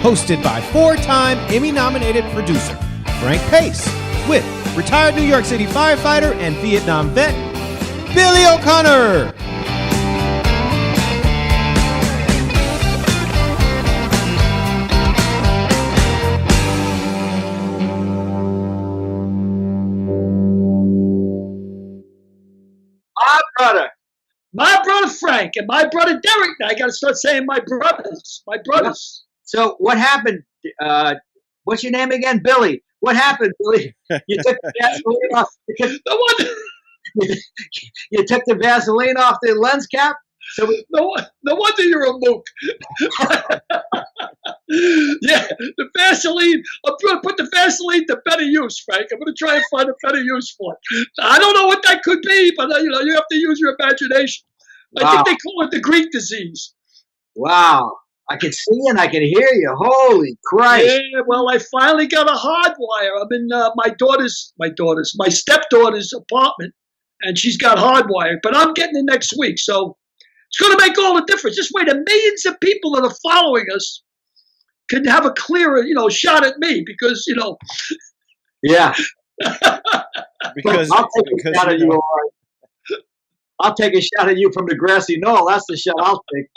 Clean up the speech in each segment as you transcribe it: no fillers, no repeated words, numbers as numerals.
hosted by 4-time Emmy-nominated producer Frank Pace, with retired New York City firefighter and Vietnam vet Billy O'Connor. My brother Frank and my brother Derek. Now I got to start saying my brothers. So what happened? What's your name again, Billy? What happened, Billy? You took the Vaseline off. You took the Vaseline off the lens cap. So no wonder you're a mook. Yeah, the Vaseline. I'm going to put the Vaseline to better use, Frank. I'm going to try and find a better use for it. I don't know what that could be, but you have to use your imagination. Wow. I think they call it the Greek disease. Wow. I can see and I can hear you. Holy Christ. Yeah, well, I finally got a hard wire. I'm in my stepdaughter's apartment, and she's got hard wire, but I'm getting it next week. So it's going to make all the difference. This way, the millions of people that are following us can have a clearer, shot at me because, Yeah. because I'll take a shot at you. I'll take a shot at you from the grassy knoll. That's the shot I'll take.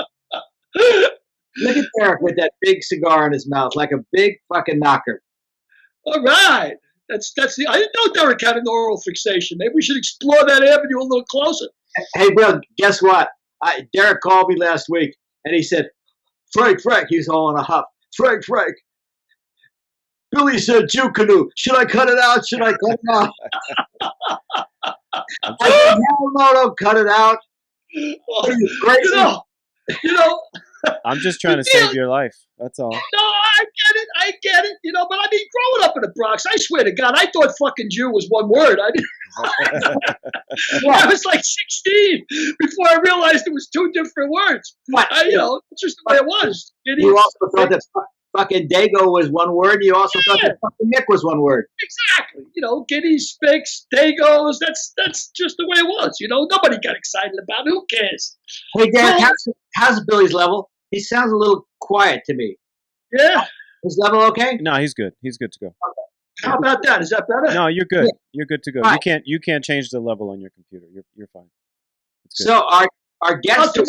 Look at Derek with that big cigar in his mouth, like a big fucking knocker. All right. I didn't know Derek had an oral fixation. Maybe we should explore that avenue a little closer. Hey, Bill, guess what? Derek called me last week, and he said, Frank, he's all in a huff. Frank, Billy said Jew canoe. Should I cut it out? I said, no, don't cut it out. Well, you know. I'm just trying to save your life. That's all. No, I get it. But I mean, growing up in the Bronx, I swear to God, I thought fucking Jew was one word. I was like 16 before I realized it was two different words. It's just the way it was. You also thought that fucking Dago was one word. You also thought that fucking Nick was one word. Exactly. Guineas, Spicks, Dagos. That's just the way it was. Nobody got excited about it. Who cares? Hey, Derek, how's Billy's level? He sounds a little quiet to me. Yeah. His level okay? No, he's good. He's good to go. Okay. How about that? Is that better? No, you're good. Yeah. You're good to go. Right. You can't change the level on your computer. You're fine. It's good. So our guest I'm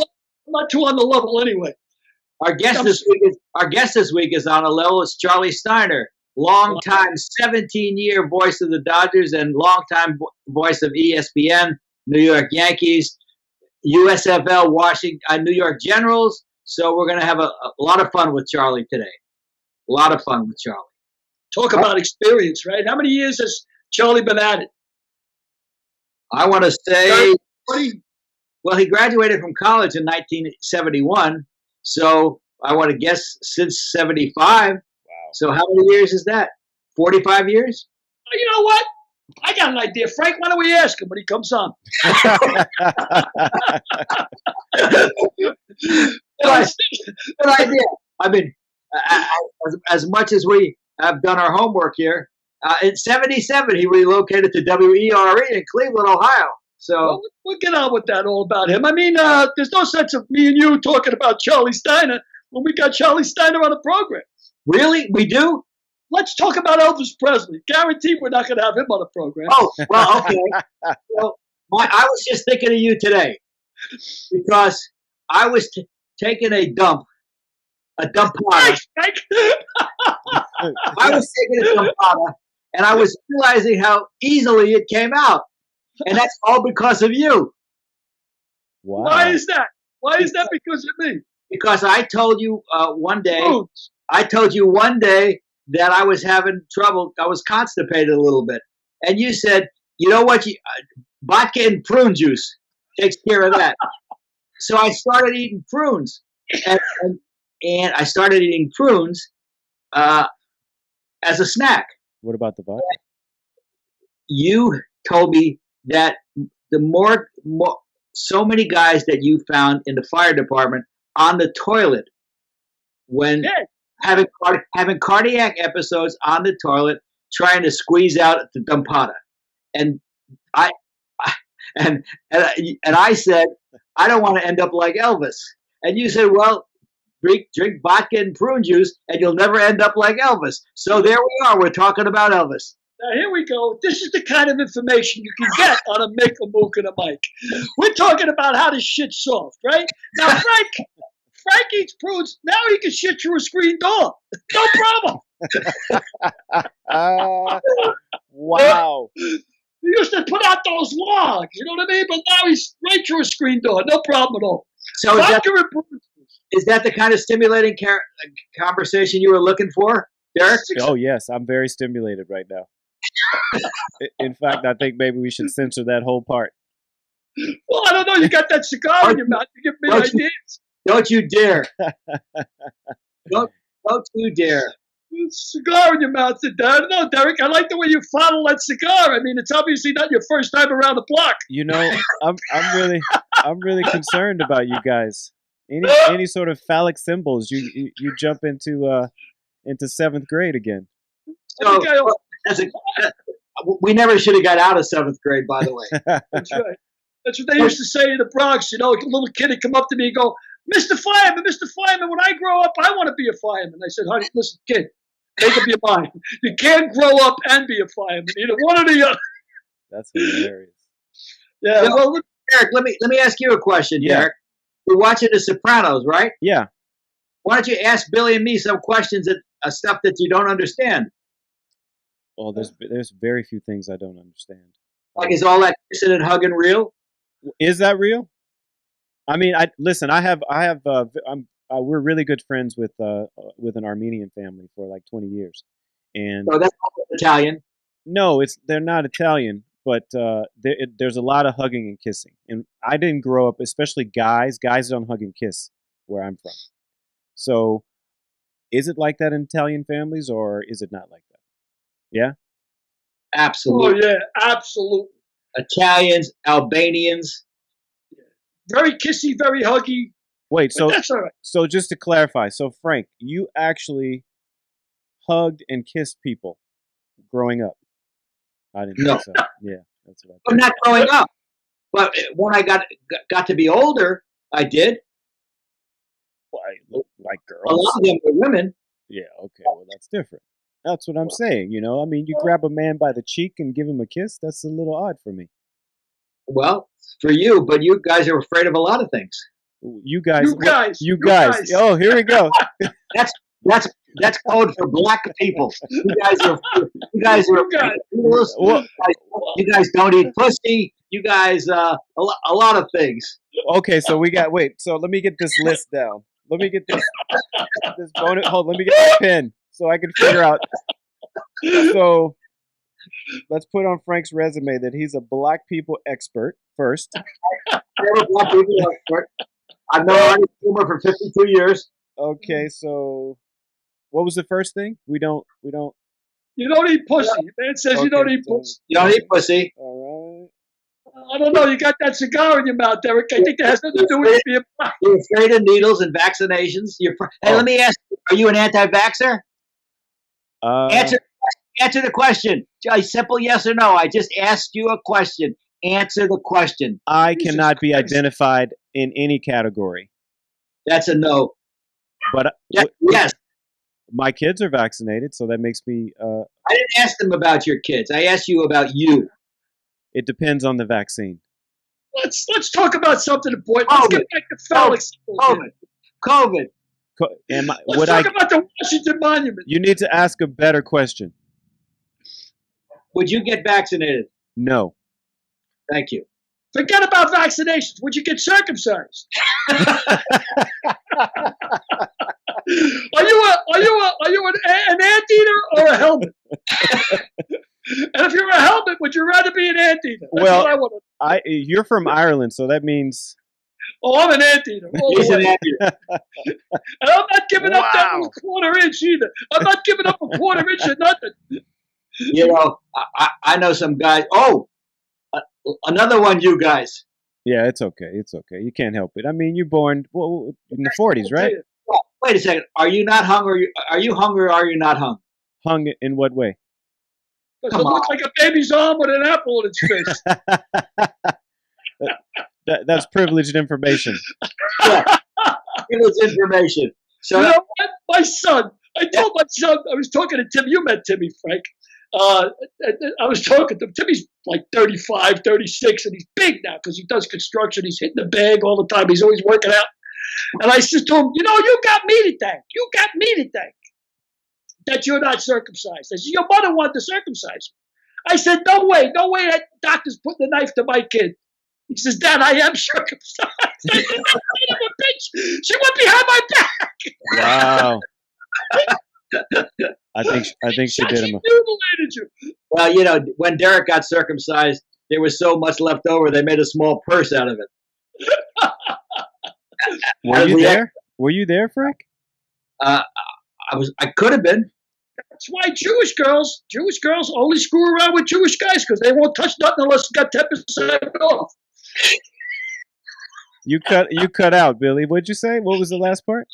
not too on the level anyway. Our guest this week is on a level. It's Charley Steiner, longtime 17-year voice of the Dodgers and longtime voice of ESPN, New York Yankees, USFL, Washington, New York Generals. So we're going to have a lot of fun with Charley today. A lot of fun with Charley. Talk about experience, right? How many years has Charley been at it? I want to say, well, he graduated from college in 1971. So I want to guess since 75. Wow. So how many years is that? 45 years? You know what? I got an idea. Frank, why don't we ask him when he comes on? Good idea. I mean, as much as we have done our homework here, in 77, he relocated to WERE in Cleveland, Ohio. So we'll get on with that all about him. I mean, there's no sense of me and you talking about Charley Steiner when we got Charley Steiner on the program. Really? We do? Let's talk about Elvis Presley. Guaranteed we're not going to have him on the program. Oh, well, okay. Well, I was just thinking of you today because I was taking a dump potty. I was taking a dump potty, and I was realizing how easily it came out. And that's all because of you. Wow. Why is that? Why is that because of me? Because I told you one day that I was having trouble. I was constipated a little bit. And you said, you know what? Vodka and prune juice takes care of that. So I started eating prunes. And I started eating prunes as a snack. What about the vodka? You told me that the more so many guys that you found in the fire department on the toilet when having cardiac episodes on the toilet trying to squeeze out the dumpata. And I said, I don't want to end up like Elvis. And you said, well, drink vodka and prune juice, and you'll never end up like Elvis. So there we are. We're talking about Elvis. Now, here we go. This is the kind of information you can get on a Make a Mook and a Mike. We're talking about how to shit soft, right? Now, Frank eats prunes. Now he can shit through a screen door. No problem. Wow. He used to put out those logs, you know what I mean? But now he's right through a screen door. No problem at all. So is that the kind of stimulating conversation you were looking for, Derek? Oh, yes. I'm very stimulated right now. In fact, I think maybe we should censor that whole part. Well, I don't know. You got that cigar in your mouth. You give me ideas. Don't you dare. Don't you dare. Cigar in your mouth, I don't know, Derek. I like the way you fondle that cigar. I mean, it's obviously not your first time around the block. You know, I'm really concerned about you guys. Any sort of phallic symbols, you jump into seventh grade again. So, we never should have got out of seventh grade, by the way. That's right. That's what they used to say in the Bronx. You know, a little kid would come up to me and go, Mr. Fireman, when I grow up, I want to be a fireman. I said, honey, listen, kid, make up your mind. You can't grow up and be a fireman. Either one or the other. That's hilarious. Yeah. Well, Derek, let me ask you a question, Derek. You're watching The Sopranos, right? Yeah. Why don't you ask Billy and me some questions stuff that you don't understand? Well, there's very few things I don't understand. Like, is all that kissing and hugging real? Is that real? I mean, we're really good friends with an Armenian family for like 20 years, and so that's not Italian. No, they're not Italian, but there's a lot of hugging and kissing, and I didn't grow up, especially guys. Guys don't hug and kiss where I'm from. So, is it like that in Italian families, or is it not like that? Yeah, absolutely. Oh yeah, absolutely. Italians, Albanians. Very kissy, very huggy. Wait, so that's all right. So just to clarify, so Frank, you actually hugged and kissed people growing up? I didn't think so. Yeah, that's what I thought. I'm not growing up, but when I got to be older, I did. Well, I look like girls. A lot of them were women. Yeah, okay, well that's different. That's what I'm saying. You know, I mean, you grab a man by the cheek and give him a kiss. That's a little odd for me. Well, for you, but you guys are afraid of a lot of things. You guys. Oh, here we go. That's code for black people. You guys don't eat pussy. You guys, a lot of things. Okay, so so let me get this list down. Let me get this bonus. Hold, let me get my pen so I can figure out. So let's put on Frank's resume that he's a black people expert first. Black people expert. I've known Arnie Schumer for 52 years. Okay, so what was the first thing? We don't. You don't eat pussy. Man says you don't eat pussy. You don't eat pussy. All right. I don't know. You got that cigar in your mouth, Derek. I think that has nothing to do with being black. You're afraid of needles and vaccinations. Hey, let me ask you, are you an anti-vaxxer? Answer the question. A simple yes or no. I just asked you a question. Answer the question. I cannot be identified in any category. That's a no. But yes. My kids are vaccinated, so that makes me... I didn't ask them about your kids. I asked you about you. It depends on the vaccine. Let's talk about something important. Let's get back to phallic symbols. COVID. Let's talk about the Washington Monument. You need to ask a better question. Would you get vaccinated? No. Thank you. Forget about vaccinations. Would you get circumcised? Are you an anteater or a helmet? And if you're a helmet, would you rather be an anteater? You're from Ireland, so that means. Oh, I'm an anteater. He's an anteater. And I'm not giving up that little quarter inch either. I'm not giving up a quarter inch or nothing. You know, I know some guys. Oh, another one, you guys. Yeah, it's okay. It's okay. You can't help it. I mean, you're born in the 40s, right? Well, wait a second. Are you not hung? Are you hungry or are you not hung? Hung in what way? Does it look like a baby's arm with an apple in its face? That's privileged information. Yeah, privileged information. So you know what? My son, I told my son, I was talking to Tim. You met Timmy, Frank. I was talking to him. Timmy's like 35, 36, and he's big now because he does construction. He's hitting the bag all the time. He's always working out. And I said to him, you know, you got me to thank. You got me to thank that you're not circumcised. I said, your mother wanted to circumcise you. I said, no way that doctor's putting a knife to my kid. He says, Dad, I am circumcised. I said, son of a bitch. She went behind my back. Wow. I think she did him. Mutilated you. Well, you know, when Derek got circumcised, there was so much left over, they made a small purse out of it. Were you there? Were you there, Frank? I could have been. That's why Jewish girls only screw around with Jewish guys because they won't touch nothing unless it's got 10% off. You cut out, Billy. What'd you say? What was the last part?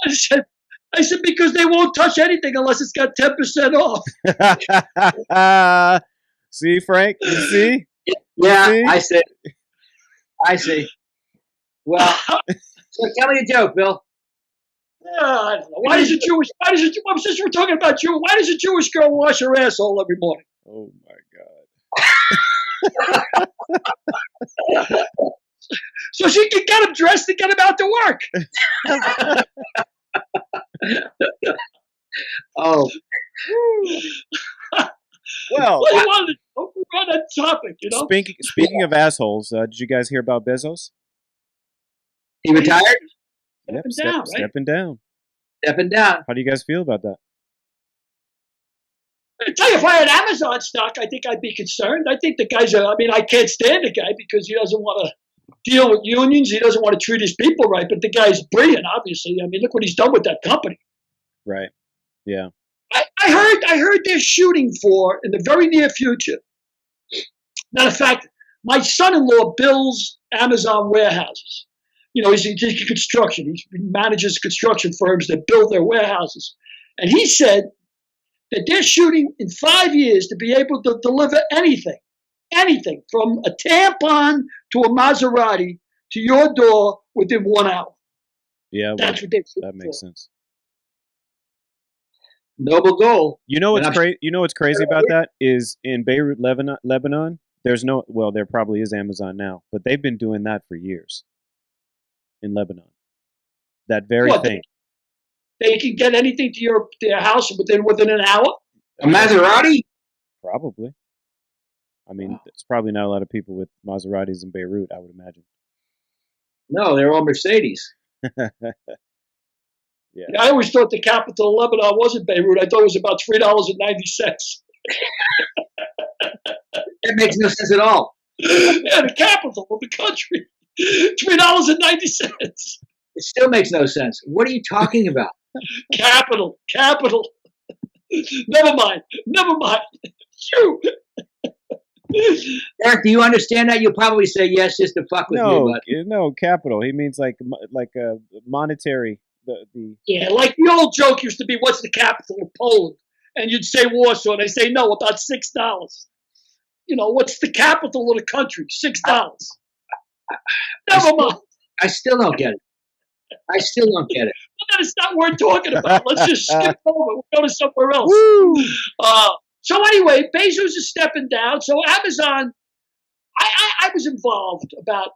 I said because they won't touch anything unless it's got 10% off. See, Frank? You see? Yeah, see? I see. Well, so tell me a joke, Bill. I don't know. Why does a Jewish since we're talking about Jew, why does a Jewish girl wash her asshole every morning? Oh my God. So she can get him dressed and get him out to work. Oh. Well, we're on that topic, you know. Speaking of assholes, did you guys hear about Bezos? He retired? Stepping down. Stepping down. How do you guys feel about that? I tell you, if I had Amazon stock, I think I'd be concerned. I think the guy's I can't stand the guy because he doesn't want to deal with unions. He doesn't want to treat his people right. But the guy's brilliant, obviously. I mean, look what he's done with that company. Right. Yeah. I heard they're shooting for, in the very near future. Matter of fact, my son-in-law builds Amazon warehouses. You know, he's in construction. He manages construction firms that build their warehouses. And he said that they're shooting in 5 years to be able to deliver anything from a tampon to a Maserati to your door within 1 hour. Yeah, that's what they're shooting that makes for. sense. Noble goal. You know what's crazy? You know what's crazy about that is in Beirut, Lebanon. There probably is Amazon now, but they've been doing that for years. In Lebanon, that very thing. They can get anything to their house within an hour. A Maserati? Probably. I mean, there's probably not a lot of people with Maseratis in Beirut, I would imagine. No, they're all Mercedes. Yeah. I always thought the capital of Lebanon wasn't Beirut. I thought it was about $3.90. That makes no sense at all. Yeah, the capital of the country. $3.90. It still makes no sense. What are you talking about? Capital. Never mind. Phew. Eric, do you understand that? You'll probably say yes just to fuck with me. No, capital. He means like a monetary. Yeah, like the old joke used to be, what's the capital of Poland? And you'd say Warsaw, and they say no, about $6. You know, what's the capital of the country? $6. Never mind. I still don't get it. Well, then it's not worth talking about. Let's just skip over. We'll go to somewhere else. So anyway, Bezos is stepping down. So Amazon, I was involved about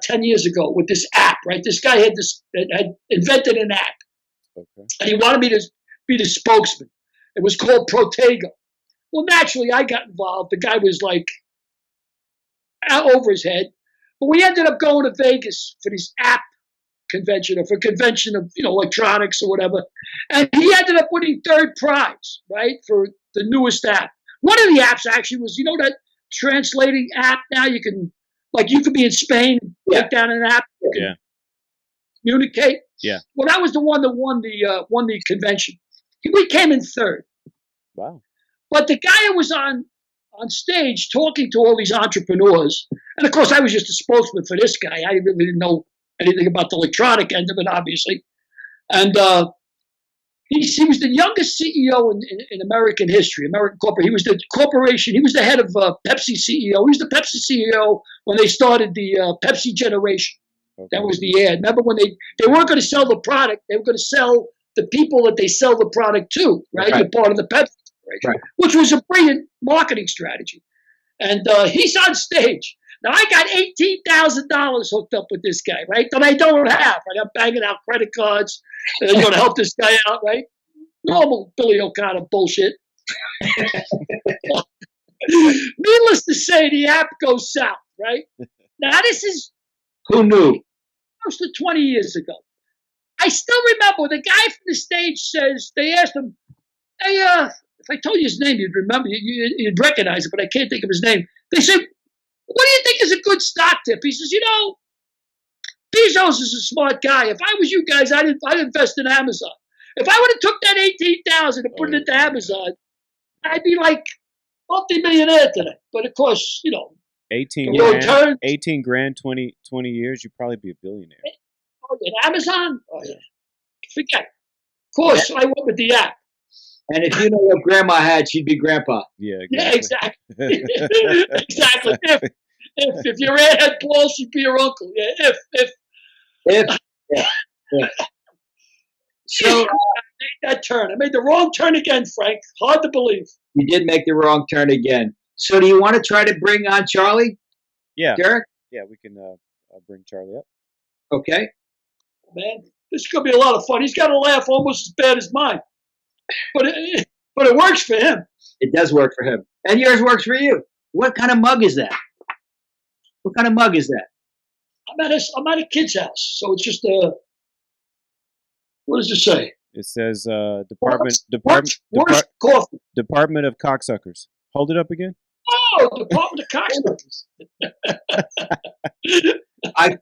10 years ago with this app, right? This guy had invented an app. Okay. And he wanted me to be the spokesman. It was called Protego. Well, naturally, I got involved. The guy was like out over his head. But we ended up going to Vegas for this app convention, or for convention of electronics or whatever. And he ended up winning third prize, right, for the newest app. One of the apps actually was, that translating app now you can be in Spain, take down an app, you can communicate. Yeah. Well, that was the one that won the convention. We came in third. Wow. But the guy who was on stage talking to all these entrepreneurs, and of course I was just a spokesman for this guy. I really didn't know anything about the electronic end of it, obviously. And he was the youngest CEO in American history, American corporate. He was the corporation. He was the head of Pepsi CEO. He was the Pepsi CEO when they started the Pepsi generation. Okay. That was the ad. Remember when they weren't going to sell the product, they were going to sell the people that they sell the product to, right? You're part of the Pepsi operation, which was a brilliant marketing strategy. And he's on stage. Now, I got $18,000 hooked up with this guy, right, that I don't have. Right? I'm banging out credit cards, to help this guy out, right? Normal Billy O'Connor bullshit. Needless to say, the app goes south, right? Now, this is Who knew? close to 20 years ago. I still remember the guy from the stage says, they asked him, hey, if I told you his name, you'd remember, you'd recognize it, but I can't think of his name. They said, what do you think is a good stock tip? He says, Bezos is a smart guy. If I was you guys, I'd invest in Amazon. If I would have took that 18,000 and put it into Amazon, I'd be like multi-millionaire today. But of course, 18 grand, 20 years, you'd probably be a billionaire. In Amazon? Oh, yeah. Forget it. Of course, I went with the app. And if you know what grandma had, she'd be grandpa. Yeah, exactly. Exactly. If your aunt had balls, she'd be your uncle. Yeah, if. Yeah. So I made that turn. I made the wrong turn again, Frank. Hard to believe. You did make the wrong turn again. So do you want to try to bring on Charley? Yeah. Derek? Yeah, we can bring Charley up. Okay. Man, this is going to be a lot of fun. He's got a laugh almost as bad as mine. But it works for him. It does work for him. And yours works for you. What kind of mug is that? What kind of mug is that? I'm at a kid's house. So it's just a, what does it say? It says Works coffee. Department of Cocksuckers. Hold it up again. Oh, Department of Cocksuckers. I'm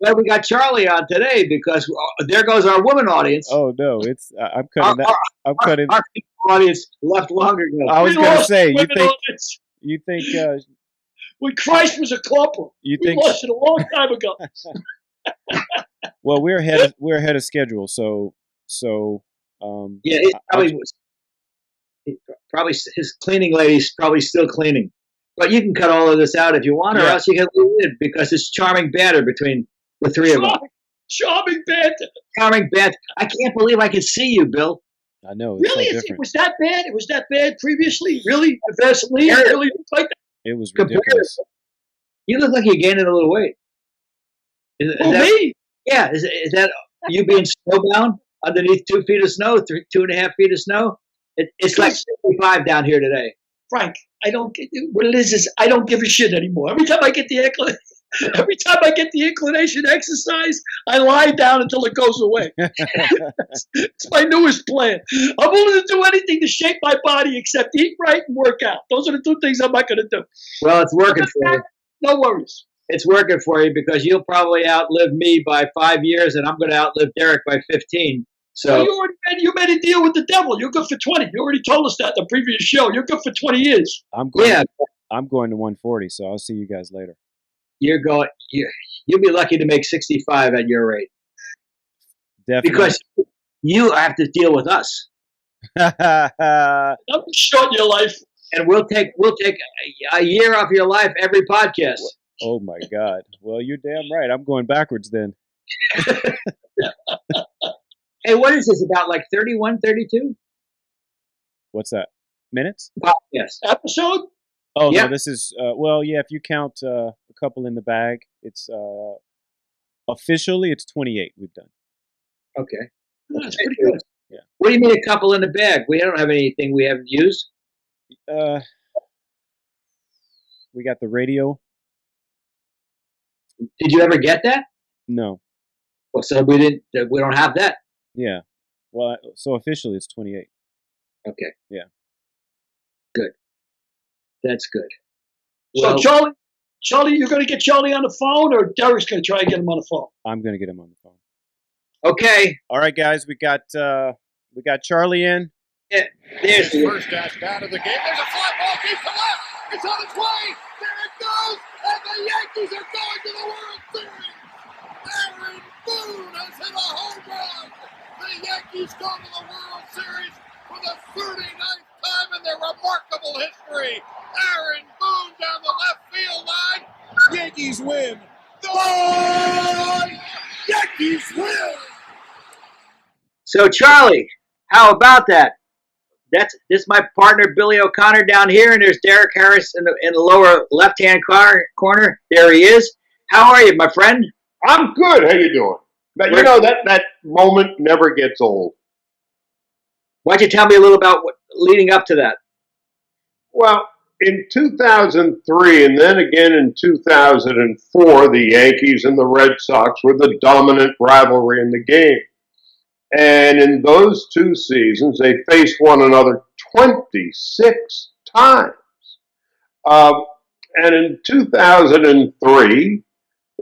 glad we got Charley on today because there goes our woman audience. Oh no, it's I'm cutting that. I'm cutting. Our audience left longer ago. I was going to say, you think when Christ was a clubber, we lost it a long time ago. Well, we're ahead of schedule, so yeah, probably his cleaning lady's probably still cleaning. But you can cut all of this out if you want, or else you can leave it because it's charming banter between the three of us. Charming banter. Charming banter. I can't believe I can see you, Bill. I know. It's really? So different. It was that bad? It was that bad previously? Really? Vaseline? Yeah. Really looked like that? It was ridiculous. You look like you're gaining a little weight. Is that, me? Yeah. Is that you being snowbound underneath 2 feet of snow, 2.5 feet of snow? It's like 65 down here today. Frank, I don't get what it is I don't give a shit anymore. Every time I get the inclination to exercise, I lie down until it goes away. It's my newest plan. I'm willing to do anything to shape my body except eat right and work out. Those are the two things I'm not going to do. Well, it's working for you. No worries. It's working for you because you'll probably outlive me by 5 years, and I'm going to outlive Derek by 15. So well, you made a deal with the devil. You're good for 20. You already told us that in the previous show. You're good for 20 years. I'm going to 140, so I'll see you guys later. You'll be lucky to make 65 at your rate. Definitely. Because you have to deal with us. I'm short your life. And we'll take a year off your life every podcast. Oh my God. Well, you're damn right. I'm going backwards then. Hey, what is this, about like 31, 32? What's that? Minutes? Yes. Episode? Oh, yeah. No, this is, if you count a couple in the bag, it's officially it's 28 we've done. Okay. That's pretty good. Yeah. What do you mean a couple in the bag? We don't have anything we haven't used. We got the radio. Did you ever get that? No. Well, so we don't have that. Yeah. Well, so officially it's 28. Okay. Yeah. Good. That's good. Well, so Charley, you're going to get Charley on the phone, or Derek's going to try and get him on the phone? I'm going to get him on the phone. Okay. All right, guys. We got Charley in. Yeah. There's his first dash down of the game. There's a fly ball deep to left. It's on its way. There it goes. And the Yankees are going to the World Series. Aaron Boone has hit a home run. The Yankees go to the World Series for the 39th time in their remarkable history. Aaron Boone down the left field line. Yankees win. The Yankees win. So, Charlie, how about that? This is my partner, Billy O'Connor, down here, and there's Derek Harris in the lower left-hand corner. There he is. How are you, my friend? I'm good. How you doing? But you know that moment never gets old. Why don't you tell me a little about what leading up to that? Well, in 2003 and then again in 2004, the Yankees and the Red Sox were the dominant rivalry in the game. And in those two seasons, they faced one another 26 times. And in 2003,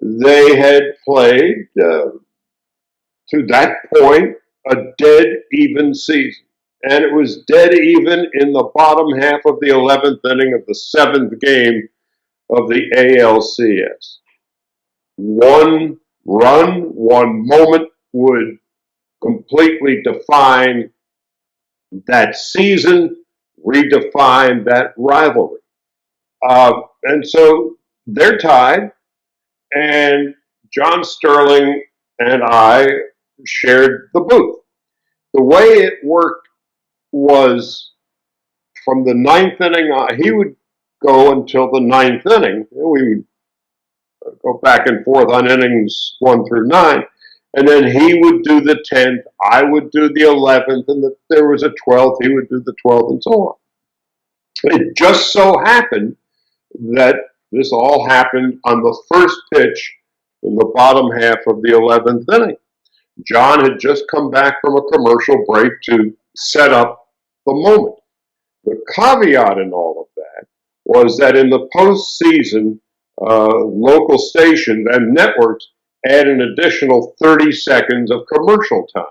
they had played, to that point, a dead even season. And it was dead even in the bottom half of the 11th inning of the 7th game of the ALCS. One run, one moment would completely define that season, redefine that rivalry. And so they're tied, and John Sterling and I shared the booth. The way it worked was from the 9th inning on, he would go until the 9th inning. We would go back and forth on innings 1 through 9. And then he would do the 10th, I would do the 11th, and if there was a 12th, he would do the 12th, and so on. It just so happened that this all happened on the first pitch in the bottom half of the 11th inning. John had just come back from a commercial break to set up the moment. The caveat in all of that was that in the postseason, local stations and networks add an additional 30 seconds of commercial time.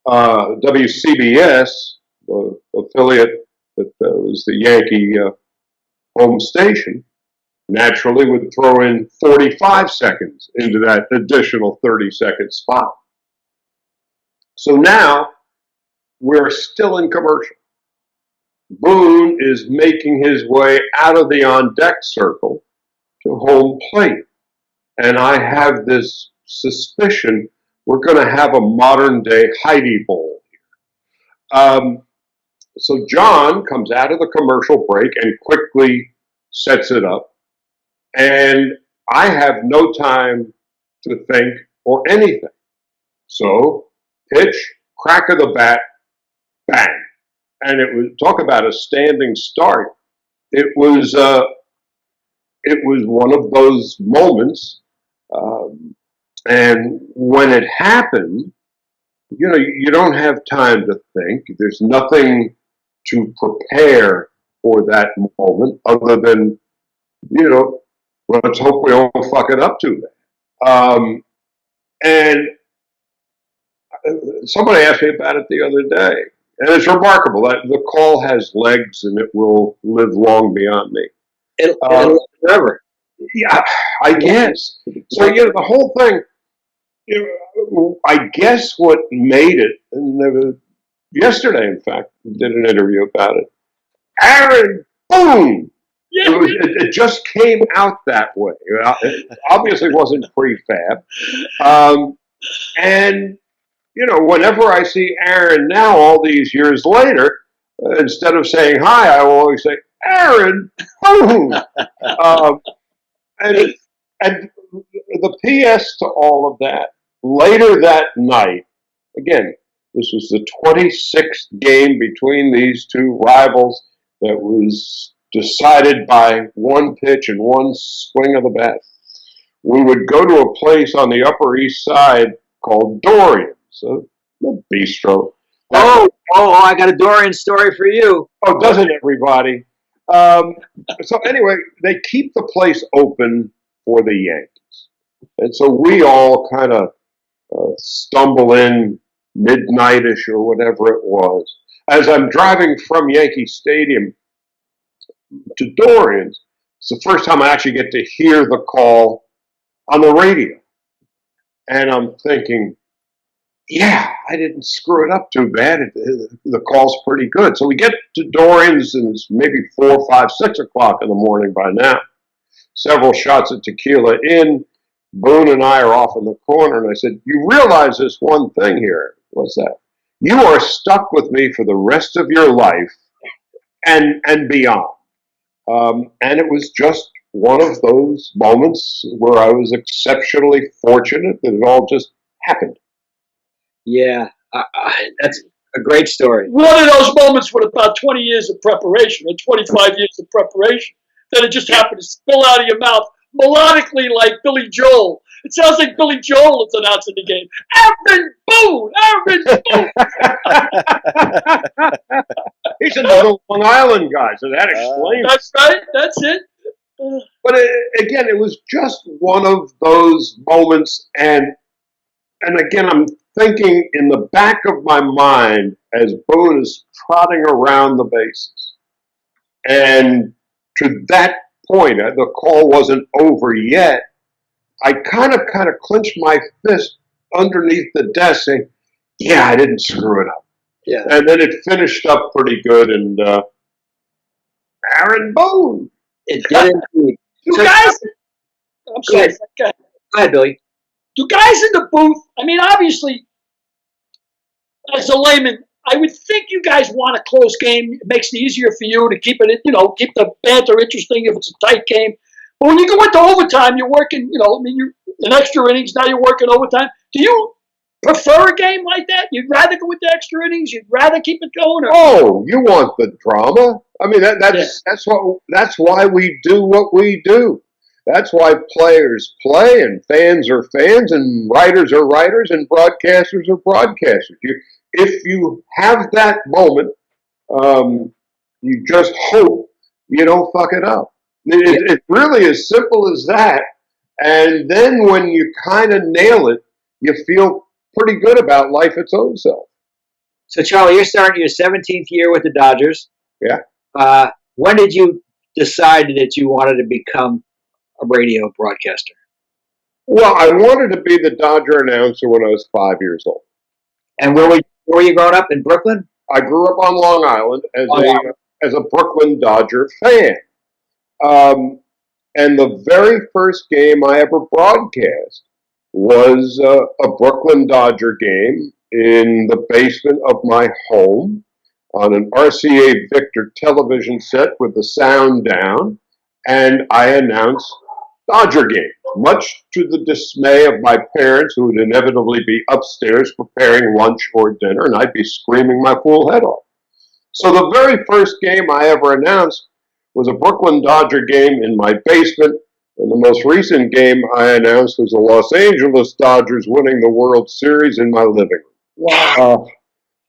WCBS, the affiliate that was the Yankee home station, naturally would throw in 45 seconds into that additional 30-second spot. So now we're still in commercial. Boone is making his way out of the on-deck circle to home plate. And I have this suspicion we're going to have a modern-day Heidi Bowl here. So John comes out of the commercial break and quickly sets it up. And I have no time to think or anything. So pitch, crack of the bat, bang. And it was, talk about a standing start. It was one of those moments. And when it happened, you know, you don't have time to think. There's nothing to prepare for that moment other than, you know, let's hope we don't fuck it up too bad. And somebody asked me about it the other day. And it's remarkable that the call has legs and it will live long beyond me. It'll live forever. Yeah, I guess. So, you know, the whole thing, you know, I guess what made it, and yesterday, in fact, did an interview about it. Aaron, boom! It just came out that way. It obviously wasn't prefab. And, you know, whenever I see Aaron now, all these years later, instead of saying hi, I will always say, Aaron, boom! And the PS to all of that, later that night, again, this was the 26th game between these two rivals that was decided by one pitch and one swing of the bat. We would go to a place on the Upper East Side called Dorian's, a bistro. Oh, I got a Dorian story for you. Oh, doesn't everybody? So anyway, they keep the place open for the Yankees. And so we all kind of stumble in midnight-ish or whatever it was. As I'm driving from Yankee Stadium to Dorian's, it's the first time I actually get to hear the call on the radio. And I'm thinking, yeah, I didn't screw it up too bad. The call's pretty good. So we get to Dorian's, and it's maybe 4, 5, 6 o'clock in the morning by now. Several shots of tequila in. Boone and I are off in the corner, and I said, "You realize this one thing here? What's that? You are stuck with me for the rest of your life and beyond." And it was just one of those moments where I was exceptionally fortunate that it all just happened. Yeah, that's a great story. One of those moments with about 20 years of preparation, or 25 years of preparation, that it just happened to spill out of your mouth melodically like Billy Joel. It sounds like Billy Joel is announcing the game. Aaron Boone! Aaron Boone! He's another Long Island guy, so that explains. That's right. That's it. But again, it was just one of those moments, and again, I'm thinking in the back of my mind as Boone is trotting around the bases, and to that point, the call wasn't over yet. I kind of clenched my fist underneath the desk, saying, "Yeah, I didn't screw it up." Yeah. And then it finished up pretty good, and Aaron Boone. It did indeed. Do So- guys, I'm sorry. ahead. Go ahead. Go ahead, Billy. Do guys in the booth, I mean, obviously, as a layman, I would think you guys want a close game. It makes it easier for you to keep it, keep the banter interesting if it's a tight game. But when you go into overtime, you're working, you're in extra innings, now you're working overtime. Do you prefer a game like that? You'd rather go with the extra innings? You'd rather keep it going? Or? Oh, you want the drama? I mean, that's why we do what we do. That's why players play, and fans are fans, and writers are writers, and broadcasters are broadcasters. If you have that moment, you just hope you don't fuck it up. It's really as simple as that. And then when you kind of nail it, you feel pretty good about life its own self. So, Charlie, you're starting your 17th year with the Dodgers. Yeah. When did you decide that you wanted to become a radio broadcaster? Well, I wanted to be the Dodger announcer when I was 5 years old. And where were you growing up? In Brooklyn? I grew up on Long Island as a Brooklyn Dodger fan. And the very first game I ever broadcast was a Brooklyn Dodger game in the basement of my home on an RCA Victor television set with the sound down, and I announced Dodger games, much to the dismay of my parents, who would inevitably be upstairs preparing lunch or dinner, and I'd be screaming my fool head off. So the very first game I ever announced was a Brooklyn Dodger game in my basement, and the most recent game I announced was the Los Angeles Dodgers winning the World Series in my living room. Wow.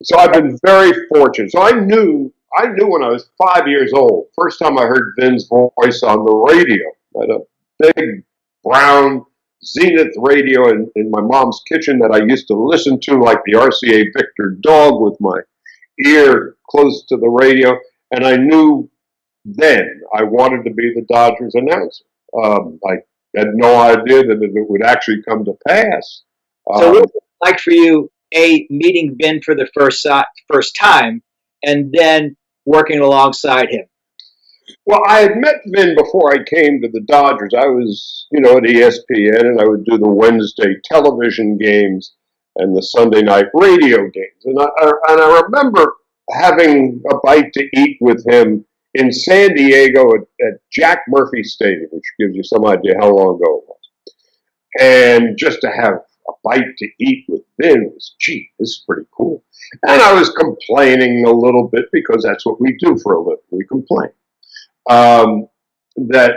So I've been very fortunate. So I knew when I was 5 years old, first time I heard Vin's voice on the radio, at a big brown Zenith radio in my mom's kitchen that I used to listen to like the RCA Victor dog with my ear close to the radio. And I knew then I wanted to be the Dodgers announcer. I had no idea that it would actually come to pass. So what was it like for you, meeting Vin for the first time, and then working alongside him? Well, I had met Vin before I came to the Dodgers. I was, at ESPN, and I would do the Wednesday television games and the Sunday night radio games. And I remember having a bite to eat with him in San Diego at Jack Murphy Stadium, which gives you some idea how long ago it was. And just to have a bite to eat with Vin was, gee, this is pretty cool. And I was complaining a little bit because that's what we do for a living. We complain. That,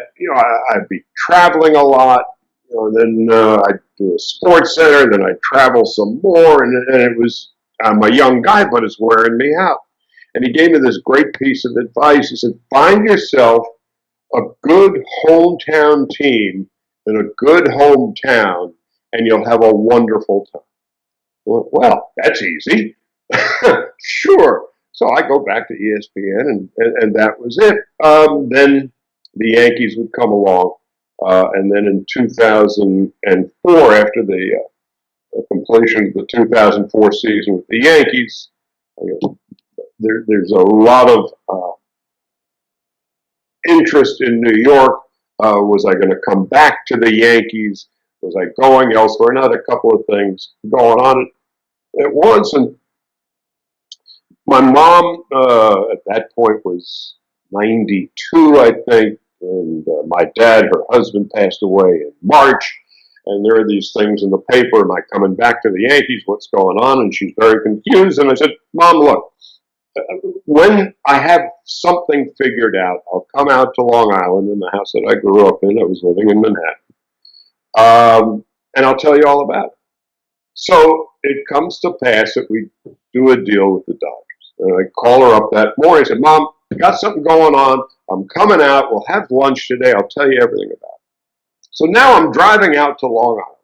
I'd be traveling a lot, and then I'd do a sports center, and then I'd travel some more, and it was, I'm a young guy, but it's wearing me out. And he gave me this great piece of advice. He said, find yourself a good hometown team in a good hometown, and you'll have a wonderful time. Well, that's easy. Sure. So I go back to ESPN, and that was it. Then the Yankees would come along. And then in 2004, after the completion of the 2004 season with the Yankees, there's a lot of interest in New York. Was I going to come back to the Yankees? Was I going elsewhere? And I had a couple of things going on at once. And my mom at that point was 92, I think. And my dad, her husband, passed away in March. And there are these things in the paper. Am I coming back to the Yankees? What's going on? And she's very confused. And I said, Mom, look, when I have something figured out, I'll come out to Long Island in the house that I grew up in. I was living in Manhattan. And I'll tell you all about it. So it comes to pass that we do a deal with the Dodgers. And I call her up that morning. I said, Mom, got something going on. I'm coming out. We'll have lunch today. I'll tell you everything about it. So now I'm driving out to Long Island.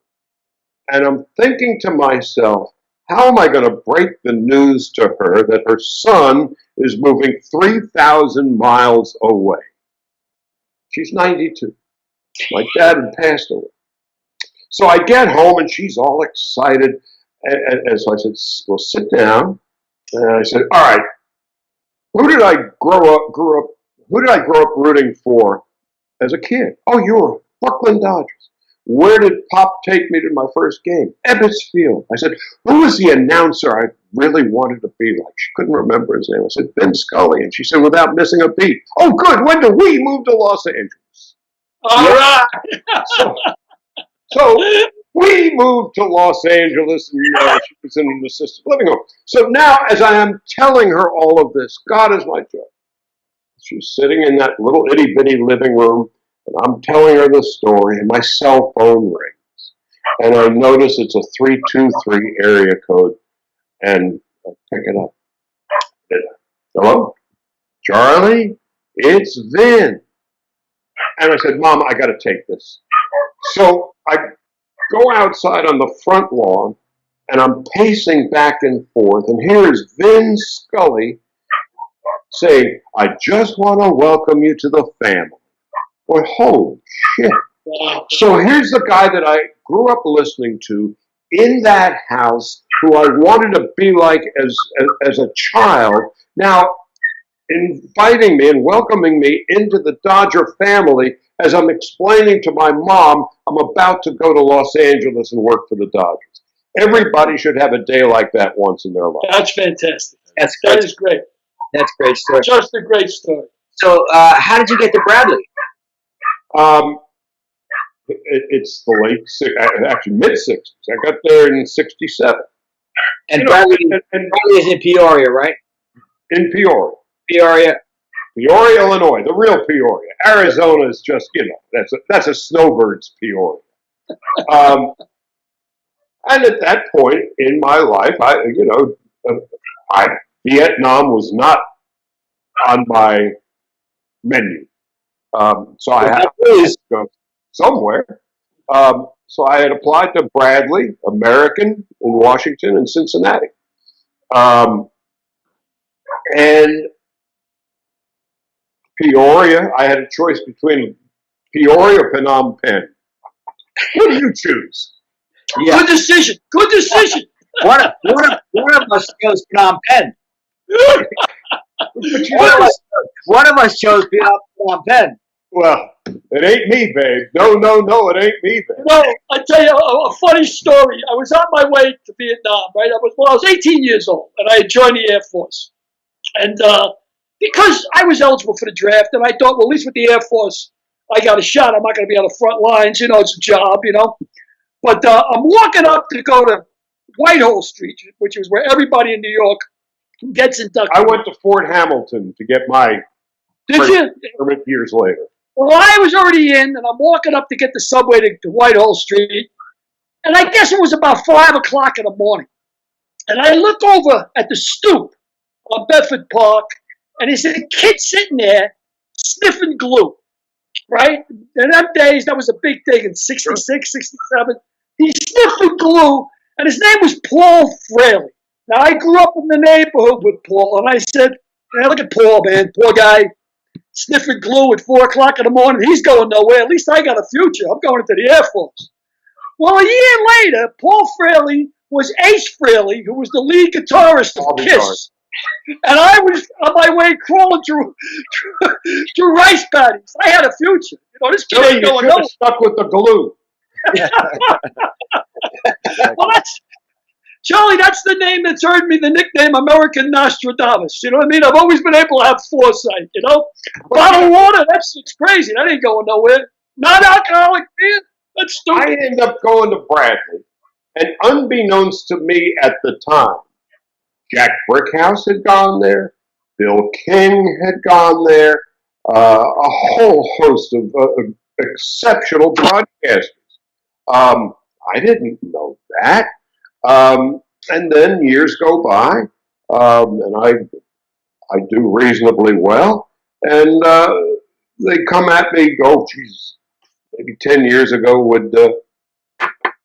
And I'm thinking to myself, how am I going to break the news to her that her son is moving 3,000 miles away? She's 92. My dad had passed away. So I get home and she's all excited. And so I said, well, sit down. And I said, all right, who did I grow up rooting for as a kid? Oh, you were Brooklyn Dodgers. Where did Pop take me to my first game? Ebbets Field. I said, who was the announcer I really wanted to be like? She couldn't remember his name. I said, Ben Scully. And she said, without missing a beat, oh, good. When do we move to Los Angeles? All right. So we moved to Los Angeles, and she was in an assisted living home. So now, as I am telling her all of this, God is my judge. She's sitting in that little itty-bitty living room, and I'm telling her the story, and my cell phone rings. And I notice it's a 323 area code, and I pick it up. Hello? Charlie? It's Vin. And I said, Mom, I got to take this. So I go outside on the front lawn, and I'm pacing back and forth, and here is Vin Scully saying, I just want to welcome you to the family. Boy, holy shit. So here's the guy that I grew up listening to in that house, who I wanted to be like as a child, now inviting me and welcoming me into the Dodger family as I'm explaining to my mom I'm about to go to Los Angeles and work for the Dodgers. Everybody should have a day like that once in their life. That's fantastic. That is great. That's a great story. Just a great story. So how did you get to Bradley? It's the late, actually mid-60s. I got there in 67. And Bradley is in Peoria, right? In Peoria. Peoria, Illinois, the real Peoria. Arizona is just, that's a snowbird's Peoria. And at that point in my life, Vietnam was not on my menu. So I had to go somewhere. So I had applied to Bradley, American, in Washington and Cincinnati. And Peoria, I had a choice between Peoria or Phnom Penh. What do you choose? Yeah. Good decision. Good decision. One of us chose Phnom Penh. One of us chose Phnom Penh. Well, it ain't me, babe. No, it ain't me, babe. I tell you a funny story. I was on my way to Vietnam, right? I was 18 years old, and I had joined the Air Force. And because I was eligible for the draft, and I thought, well, at least with the Air Force, I got a shot. I'm not going to be on the front lines. It's a job, But I'm walking up to go to Whitehall Street, which is where everybody in New York gets inducted. I went to Fort Hamilton to get my permit years later. Well, I was already in, and I'm walking up to get the subway to Whitehall Street. And I guess it was about 5 o'clock in the morning. And I look over at the stoop on Bedford Park, and there's a kid sitting there sniffing glue, right? In them days, that was a big thing in 66, 67. He's sniffing glue, and his name was Paul Fraley. Now, I grew up in the neighborhood with Paul, and I said, look at Paul, man, poor guy, sniffing glue at 4 o'clock in the morning. He's going nowhere. At least I got a future. I'm going into the Air Force. Well, a year later, Paul Fraley was Ace Frehley, who was the lead guitarist of Kiss. And I was on my way crawling through rice paddies. I had a future. This kid ain't going nowhere. Stuck with the glue. Well, that's Charlie. That's the name that's earned me the nickname American Nostradamus. You know what I mean? I've always been able to have foresight. You know, bottled water. It's crazy. That ain't going nowhere. Non-alcoholic beer. That's I stupid. ended up going to Bradley, and unbeknownst to me at the time, Jack Brickhouse had gone there, Bill King had gone there, a whole host of exceptional broadcasters. I didn't know that. And then years go by, and I do reasonably well, and they come at me, oh, geez, maybe 10 years ago,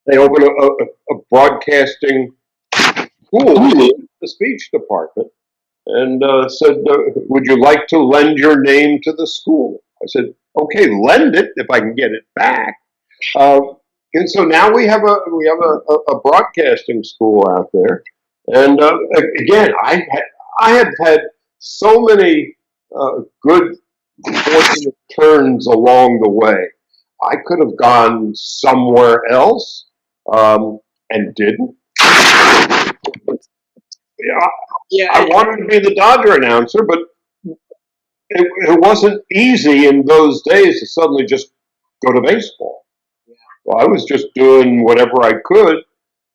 they opened a broadcasting school in the speech department and said, would you like to lend your name to the school? I said, okay, lend it if I can get it back. And so now we have a broadcasting school out there. And again, I have had so many good fortunate turns along the way. I could have gone somewhere else and didn't. I wanted to be the Dodger announcer, but it wasn't easy in those days to suddenly just go to baseball. So I was just doing whatever I could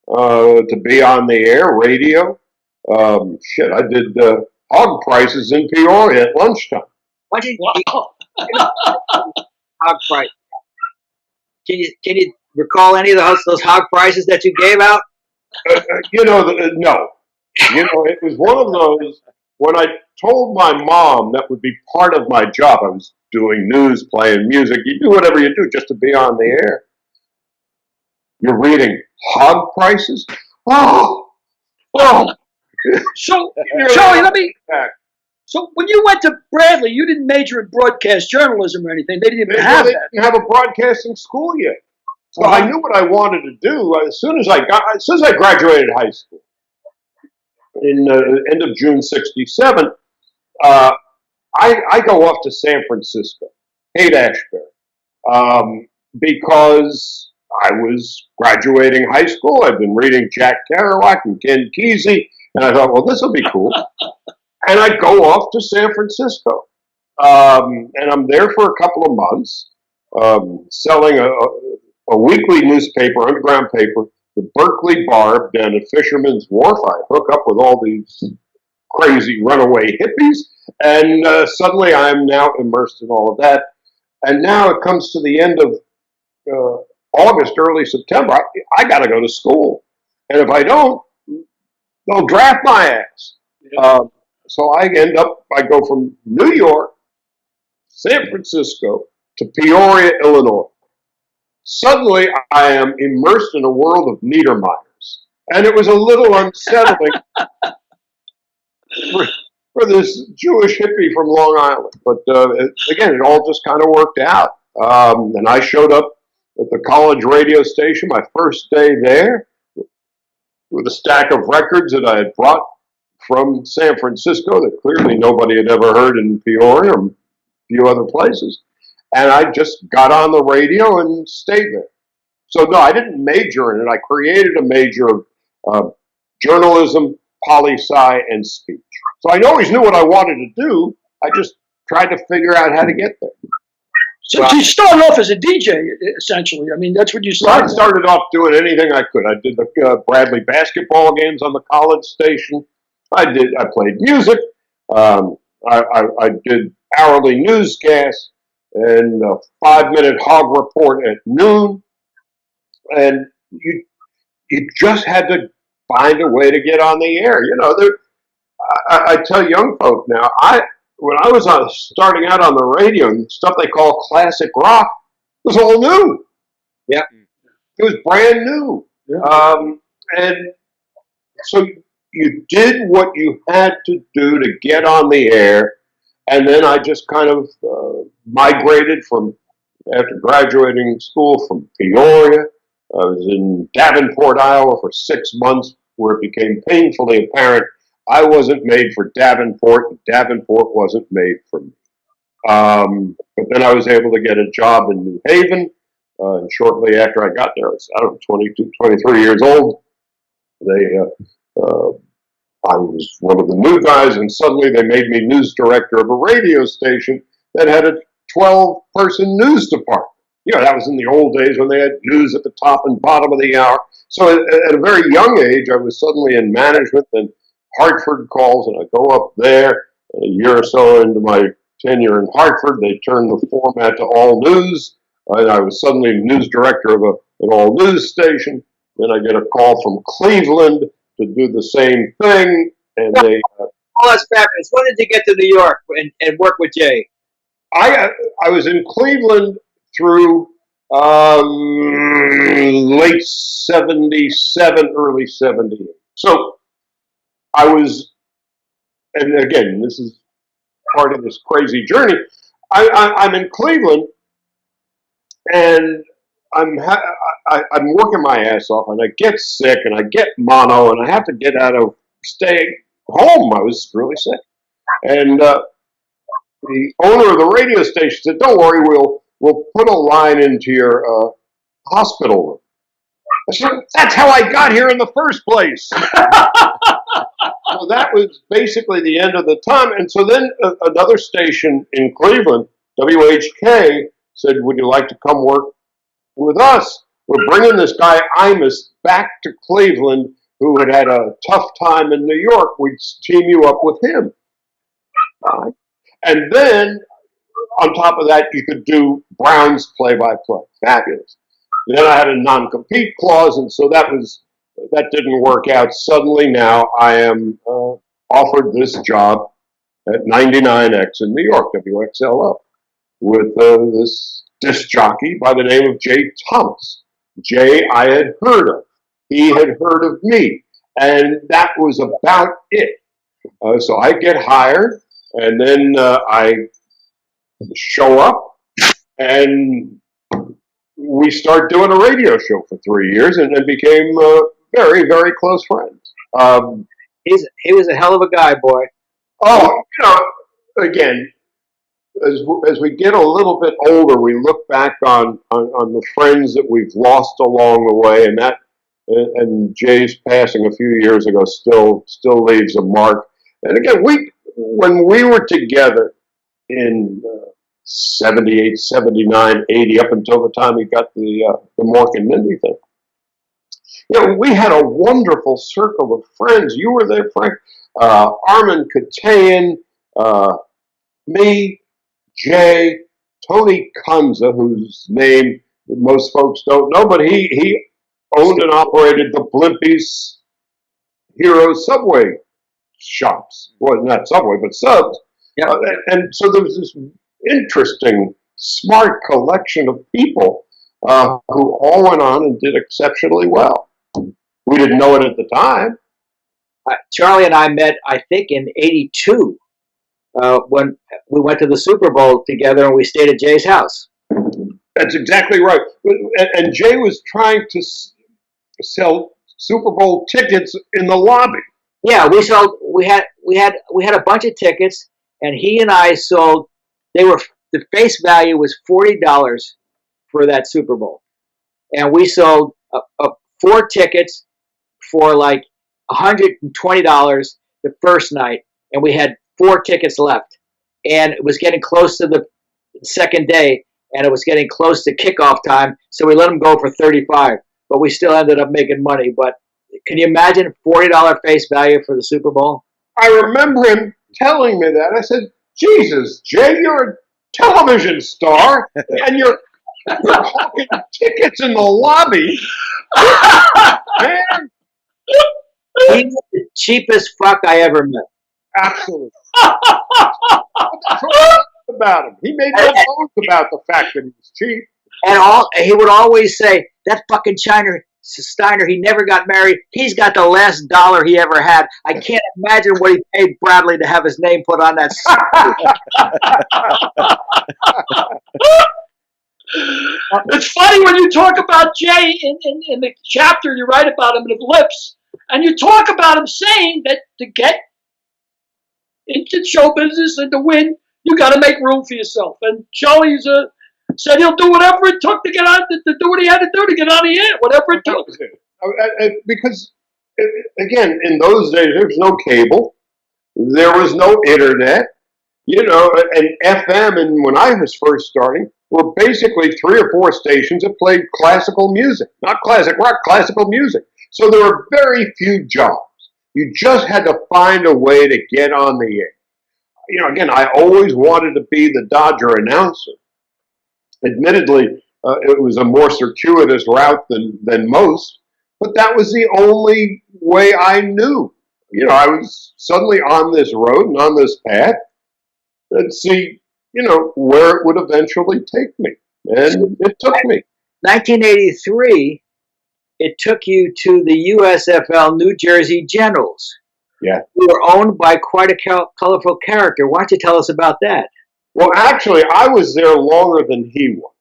to be on the air, radio. I did hog prices in Peoria at lunchtime. What did Wow. hog price? Can you recall any of those hog prices that you gave out? No. It was one of those, when I told my mom that would be part of my job, I was doing news, playing music, you do whatever you do just to be on the air. You're reading hog prices? Oh! So, Charlie, So when you went to Bradley, you didn't major in broadcast journalism or anything. They didn't even have They that. didn't have a broadcasting school yet. So I knew what I wanted to do as soon as I graduated high school. In the end of June '67, I go off to San Francisco, Haight-Ashbury, because I was graduating high school. I'd been reading Jack Kerouac and Ken Kesey, and I thought, well, this will be cool. And I go off to San Francisco, and I'm there for a couple of months, selling a weekly newspaper, underground paper, the Berkeley Barb, down at Fisherman's Wharf. I hook up with all these crazy runaway hippies, and suddenly I'm now immersed in all of that. And now it comes to the end of August, early September. I got to go to school, and if I don't, they'll draft my ass. So I go from New York, San Francisco, to Peoria, Illinois. Suddenly, I am immersed in a world of Niedermeyers. And it was a little unsettling for this Jewish hippie from Long Island. But again, it all just kind of worked out. And I showed up at the college radio station my first day there with a stack of records that I had brought from San Francisco that clearly nobody had ever heard in Peoria or a few other places. And I just got on the radio and stayed there. So no, I didn't major in it. I created a major of journalism, poli-sci, and speech. So I always knew what I wanted to do. I just tried to figure out how to get there. So you started off as a DJ, essentially. I mean, that's what you started. I started off doing anything I could. I did the Bradley basketball games on the college station. I played music. I did hourly newscasts and a 5-minute hog report at noon. And you just had to find a way to get on the air. I tell young folk now, when I was starting out on the radio, and stuff they call classic rock was all new. Yeah. It was brand new. Yeah. And so you did what you had to do to get on the air. And then I just kind of migrated after graduating school from Peoria. I was in Davenport, Iowa for 6 months, where it became painfully apparent I wasn't made for Davenport, and Davenport wasn't made for me. But then I was able to get a job in New Haven, And shortly after I got there, I was, I don't know, 22, 23 years old. I was one of the new guys, and suddenly they made me news director of a radio station that had a 12-person news department. That was in the old days when they had news at the top and bottom of the hour. So at a very young age, I was suddenly in management. Then Hartford calls, and I go up there. A year or so into my tenure in Hartford, they turned the format to all news, and I was suddenly news director of an all news station. Then I get a call from Cleveland to do the same thing, and they. Oh, that's fabulous. When did you get to New York and work with Jay? I was in Cleveland through late '77, early '78. So I was, and again, this is part of this crazy journey. I'm in Cleveland, and I'm working my ass off, and I get sick, and I get mono, and I have to get out of staying home. I was really sick, and the owner of the radio station said, "Don't worry, we'll put a line into your hospital room." I said, "That's how I got here in the first place." So that was basically the end of the time. And so then another station in Cleveland, WHK, said, "Would you like to come work with us? We're bringing this guy Imus back to Cleveland, who had had a tough time in New York. We'd team you up with him." And then, on top of that, you could do Browns play-by-play. Fabulous. Then I had a non-compete clause, and so that didn't work out. Suddenly now I am offered this job at 99X in New York, WXLO, with this disc jockey by the name of Jay Thomas. Jay I had heard of. He had heard of me. And that was about it. So I get hired, and then I show up, and we start doing a radio show for 3 years, and then became very, very close friends. He was a hell of a guy, boy. Oh, again, as we get a little bit older, we look back on the friends that we've lost along the way, and Jay's passing a few years ago still leaves a mark. And again, when we were together in 78, 79, 80, up until the time we got the Mork and Mindy thing, we had a wonderful circle of friends. You were there, Frank. Armin Katayan, me, Jay, Tony Kunza, whose name most folks don't know, but he owned and operated the Blimpies Hero Subway shops. Well, not Subway, but subs. Yeah. And so there was this interesting, smart collection of people who all went on and did exceptionally well. We didn't know it at the time. Charlie and I met, I think, in '82 when we went to the Super Bowl together, and we stayed at Jay's house. That's exactly right. And Jay was trying to sell Super Bowl tickets in the lobby. Yeah, we had a bunch of tickets, and he and I sold. The face value was $40 for that Super Bowl, and we sold 4 tickets for like $120 the first night, and we had 4 tickets left, and it was getting close to the second day, and it was getting close to kickoff time, so we let them go for $35, but we still ended up making money. But can you imagine $40 face value for the Super Bowl? I remember him telling me that. I said, "Jesus, Jay, you're a television star, and you're hawking tickets in the lobby." Man, He was the cheapest fuck I ever met. absolutely. That's what I loved about him. He made no bones about the fact that he was cheap. And he would always say, "That fucking Steiner, he never got married. He's got the last dollar he ever had. I can't imagine what he paid Bradley to have his name put on that." It's funny when you talk about Jay in the chapter you write about him in the Lips, and you talk about him saying that to get into show business and to win, you got to make room for yourself. And Charley's Said he'll do whatever it took to get on to do what he had to do to get on the air, whatever it took. Because, again, in those days, there was no cable. There was no internet. You know, and FM, and when I was first starting, were basically 3 or 4 stations that played classical music. Not classic rock, classical music. So there were very few jobs. You just had to find a way to get on the air. You know, again, I always wanted to be the Dodger announcer. Admittedly, it was a more circuitous route than most, but that was the only way I knew. You know, I was suddenly on this road and on this path and see, you know, where it would eventually take me. And it took me. 1983, it took you to the USFL New Jersey Generals. Yeah. You were owned by quite a colorful character. Why don't you tell us about that? Well, actually, I was there longer than he was.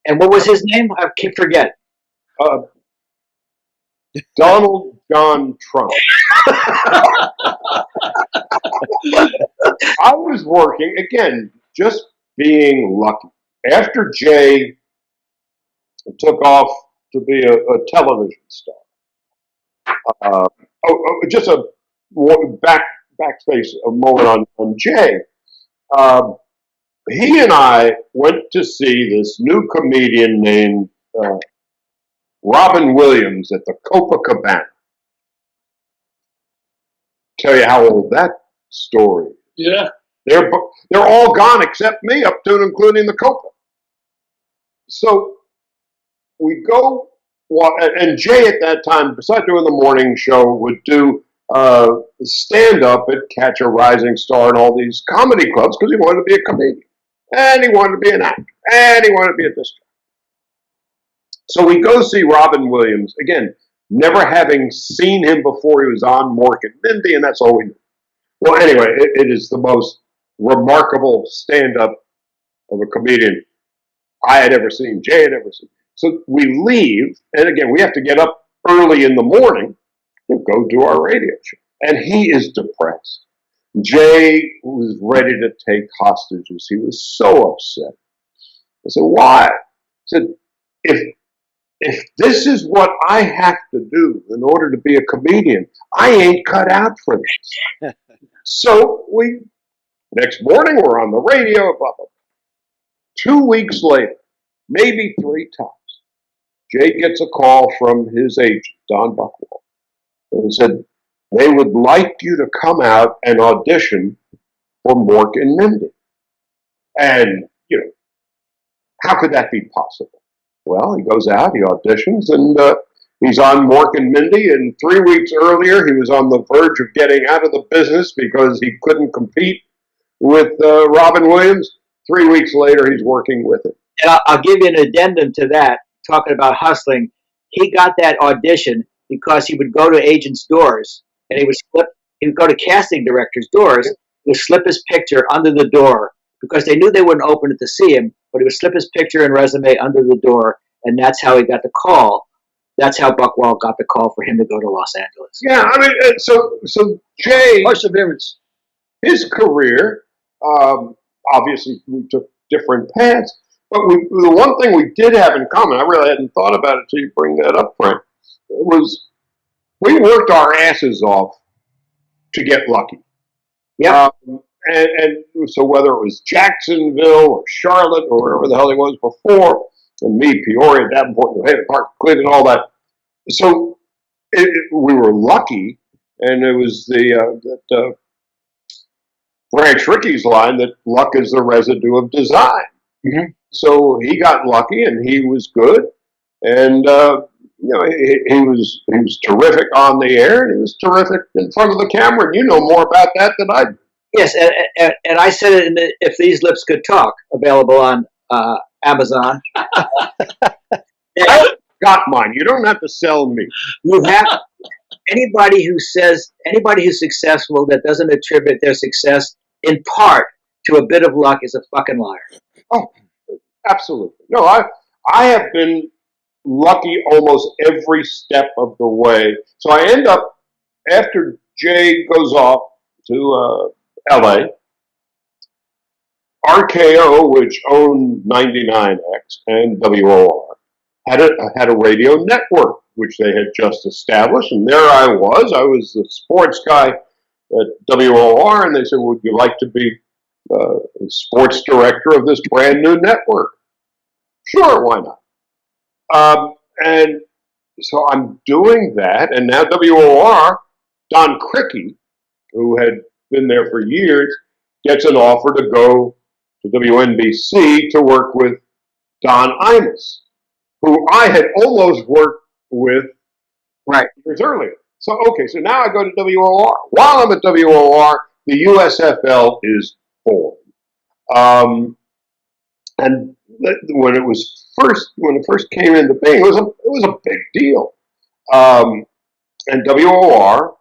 And what was his name? I keep forgetting. Donald John Trump. I was working, again, just being lucky. After Jay took off to be a television star, just a backspace a moment on Jay. He and I went to see this new comedian named Robin Williams at the Copacabana. Tell you how old that story is. Yeah. They're all gone except me, up to and including the Copa. So we go, and Jay at that time, besides doing the morning show, would do stand-up at Catch a Rising Star and all these comedy clubs because he wanted to be a comedian. And he wanted to be an actor. And he wanted to be a disc jockey. So we go see Robin Williams, again, never having seen him before. He was on Mork and Mindy, and that's all we knew. Well, anyway, it is the most remarkable stand-up of a comedian I had ever seen, Jay had ever seen. So we leave, and again, we have to get up early in the morning and go do our radio show. And he is depressed. Jay was ready to take hostages. He was so upset. I said, why? I said, if this is what I have to do in order to be a comedian, I ain't cut out for this. So next morning, we're on the radio, blah, blah. 2 weeks later, maybe 3 times, Jay gets a call from his agent, Don Buchwald, and said, they would like you to come out and audition for Mork and Mindy. And, you know, how could that be possible? Well, he goes out, he auditions, and he's on Mork and Mindy, and 3 weeks earlier, he was on the verge of getting out of the business because he couldn't compete with Robin Williams. 3 weeks later, he's working with him. And I'll give you an addendum to that, talking about hustling. He got that audition because he would go to agents' doors, and he would go to casting directors' doors, he would slip his picture under the door, because they knew they wouldn't open it to see him, but he would slip his picture and resume under the door, and that's how he got the call. That's how Buchwald got the call for him to go to Los Angeles. Yeah, I mean, so Jay, Perseverance. his career, obviously we took different paths, but the one thing we did have in common, I really hadn't thought about it until you bring that up, Frank, was we worked our asses off to get lucky. Yeah. And so whether it was Jacksonville or Charlotte or wherever the hell he was before, and me, Peoria, Davenport, New Haven, Park, Cleveland, all that. So we were lucky, and it was that Branch Ricky's line that luck is the residue of design. Mm-hmm. So he got lucky, and he was good, and you know, he was terrific on the air, and he was terrific in front of the camera. And you know more about that than I do. Yes, and I said it in the If These Lips Could Talk, available on Amazon. I got mine. You don't have to sell me. You have anybody who's successful that doesn't attribute their success in part to a bit of luck is a fucking liar. Oh, absolutely. No, I have been lucky almost every step of the way. So I end up, after Jay goes off to LA, RKO, which owned 99X and WOR, had a radio network, which they had just established. And there I was the sports guy at WOR, and they said, would you like to be sports director of this brand new network? Sure, why not? And so I'm doing that, and now WOR, Don Cricky, who had been there for years, gets an offer to go to WNBC to work with Don Imus, who I had almost worked with years earlier. So, okay, so now I go to WOR. While I'm at WOR, the USFL is born. And when it first came into being, it was a big deal. And WOR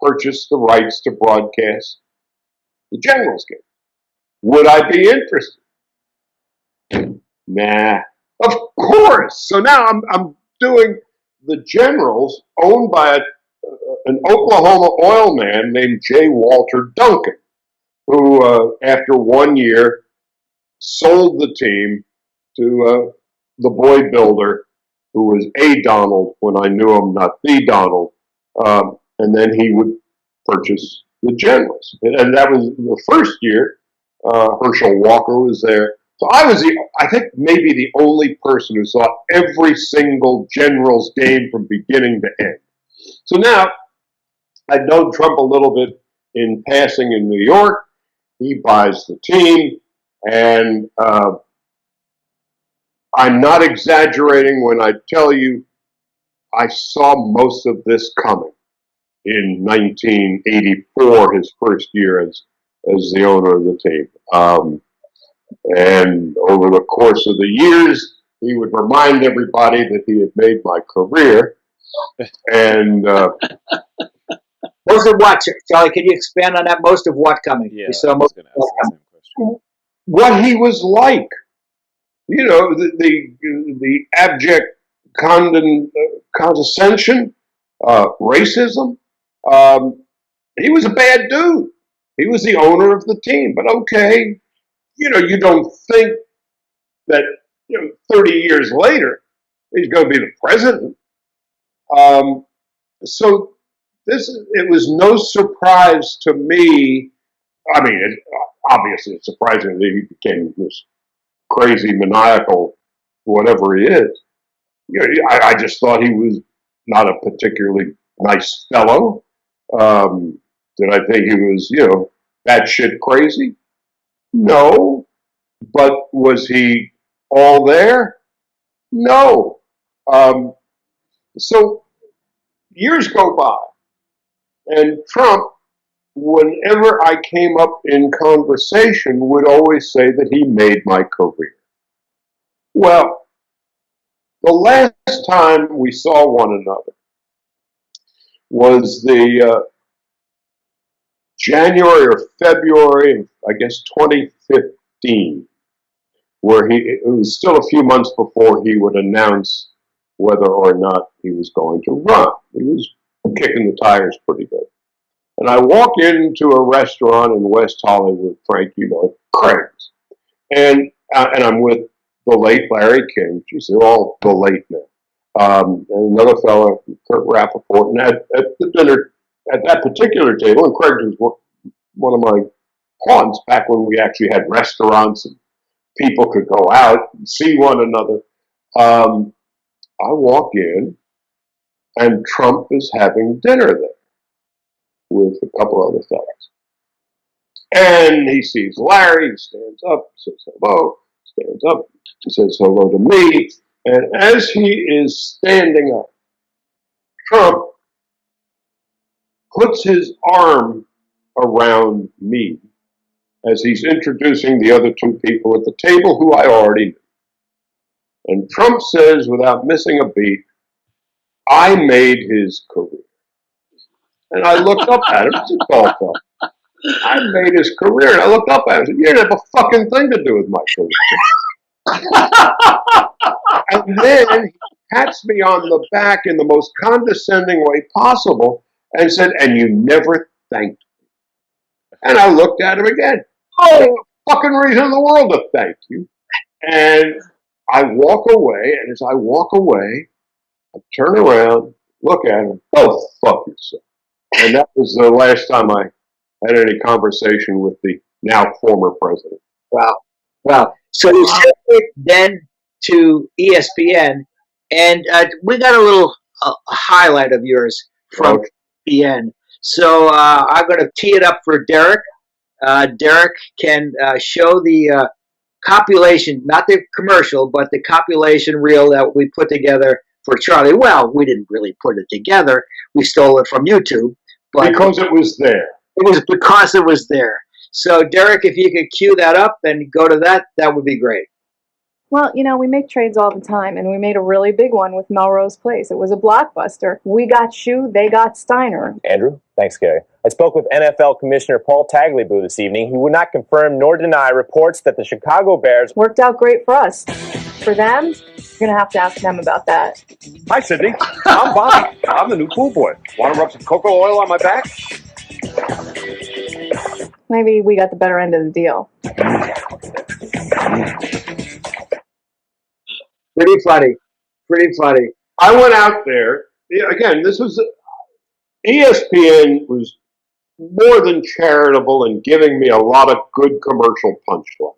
purchased the rights to broadcast the Generals game. Would I be interested? Nah, of course. So now I'm doing the Generals, owned by an Oklahoma oil man named J. Walter Duncan, who after 1 year sold the team to the boy builder, who was a Donald when I knew him, not the Donald, and then he would purchase the Generals. And that was the first year. Herschel Walker was there. So I was, I think, maybe the only person who saw every single Generals game from beginning to end. So now, I'd known Trump a little bit in passing in New York. He buys the team, and I'm not exaggerating when I tell you I saw most of this coming in 1984, his first year as the owner of the team. And over the course of the years, he would remind everybody that he had made my career. And most of what, Charlie? Can you expand on that? Most of what coming? Yeah, I was going to ask the same question. What he was like, you know, the abject condescension, racism. He was a bad dude. He was the owner of the team, but okay, you know, you don't think that 30 years later he's going to be the president. So it was no surprise to me. I mean, obviously it's surprising that he became this crazy, maniacal, whatever he is. You know, I just thought he was not a particularly nice fellow. Did I think he was, batshit crazy? No. But was he all there? No. So years go by, and Trump, whenever I came up in conversation, would always say that he made my career. Well, the last time we saw one another was the January or February of, I guess, 2015, where it was still a few months before he would announce whether or not he was going to run. He was kicking the tires pretty good. And I walk into a restaurant in West Hollywood, Frank, Craig's. And I'm with the late Larry King. Geez, they're all the late now. And another fellow, Kurt Rappaport. And at the dinner, at that particular table, and Craig's was one of my haunts back when we actually had restaurants and people could go out and see one another. I walk in, and Trump is having dinner there with a couple other fellows. And he sees Larry, he stands up, says hello, stands up, he says hello to me. And as he is standing up, Trump puts his arm around me as he's introducing the other two people at the table who I already knew. And Trump says, without missing a beat, I made his career. And I looked up at him, it's a tall fellow. I made his career. And I looked up at him and said, you didn't have a fucking thing to do with my career. And then he pats me on the back in the most condescending way possible and said, and you never thanked me. And I looked at him again. Oh, fucking reason in the world to thank you. And I walk away, and as I walk away, I turn around, look at him, oh, fuck yourself. And that was the last time I had any conversation with the now former president. Wow. Wow. So you shifted then to ESPN, and we got a little highlight of yours from ESPN. So I'm going to tee it up for Derek. Derek can show the copulation, not the commercial, but the copulation reel that we put together for Charley. Well, we didn't really put it together. We stole it from YouTube. But because it was there. It was because it was there. So, Derek, if you could cue that up and go to that, that would be great. Well, you know, we make trades all the time, and we made a really big one with Melrose Place. It was a blockbuster. We got Shue, they got Steiner. Andrew? Thanks, Gary. I spoke with NFL Commissioner Paul Tagliabue this evening. He would not confirm nor deny reports that the Chicago Bears worked out great for us. For them, you're going to have to ask them about that. Hi, Sydney. I'm Bobby. I'm the new pool boy. Want to rub some cocoa oil on my back? Maybe we got the better end of the deal. Pretty funny. Pretty funny. I went out there. Again, this was ESPN was more than charitable in giving me a lot of good commercial punchlines.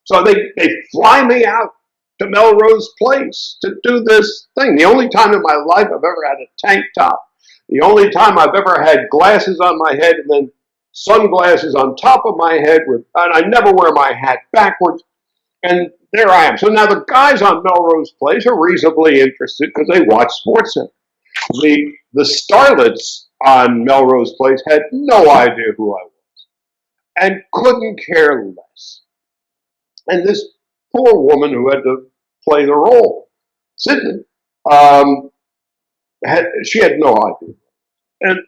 So they fly me out to Melrose Place to do this thing. The only time in my life I've ever had a tank top. The only time I've ever had glasses on my head and then sunglasses on top of my head, and I never wear my hat backwards. And there I am. So now the guys on Melrose Place are reasonably interested because they watch SportsCenter. The starlets on Melrose Place had no idea who I was and couldn't care less. And this poor woman who had to play the role, Sydney, she had no idea. And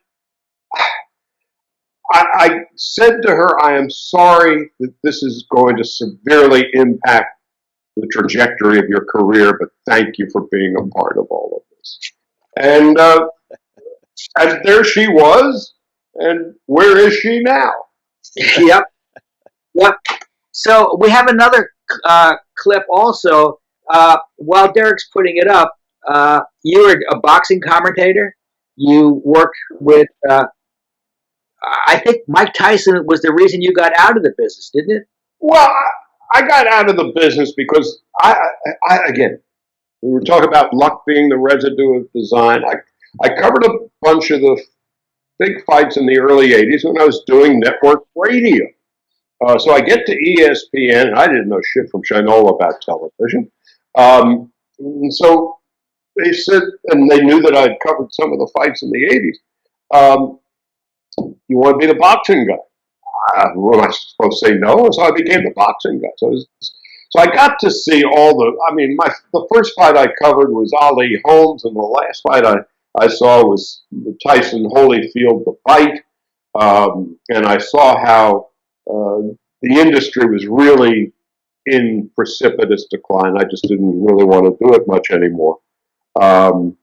I said to her, I am sorry that this is going to severely impact the trajectory of your career, but thank you for being a part of all of this. And there she was, and where is she now? Yep. Yep. So we have another clip also. While Derek's putting it up, you were a boxing commentator. You worked with... I think Mike Tyson was the reason you got out of the business, didn't it? Well, I got out of the business because again, we were talking about luck being the residue of design. I covered a bunch of the big fights in the early 80s when I was doing network radio. So I get to ESPN, and I didn't know shit from Shinola about television. And so they said, and they knew that I'd covered some of the fights in the 80s. You want to be the boxing guy? Well, I was supposed to say no, so I became the boxing guy. So I got to see all the first fight I covered was Ali Holmes, and the last fight I saw was the Tyson Holyfield, the fight. And I saw how the industry was really in precipitous decline. I just didn't really want to do it much anymore. But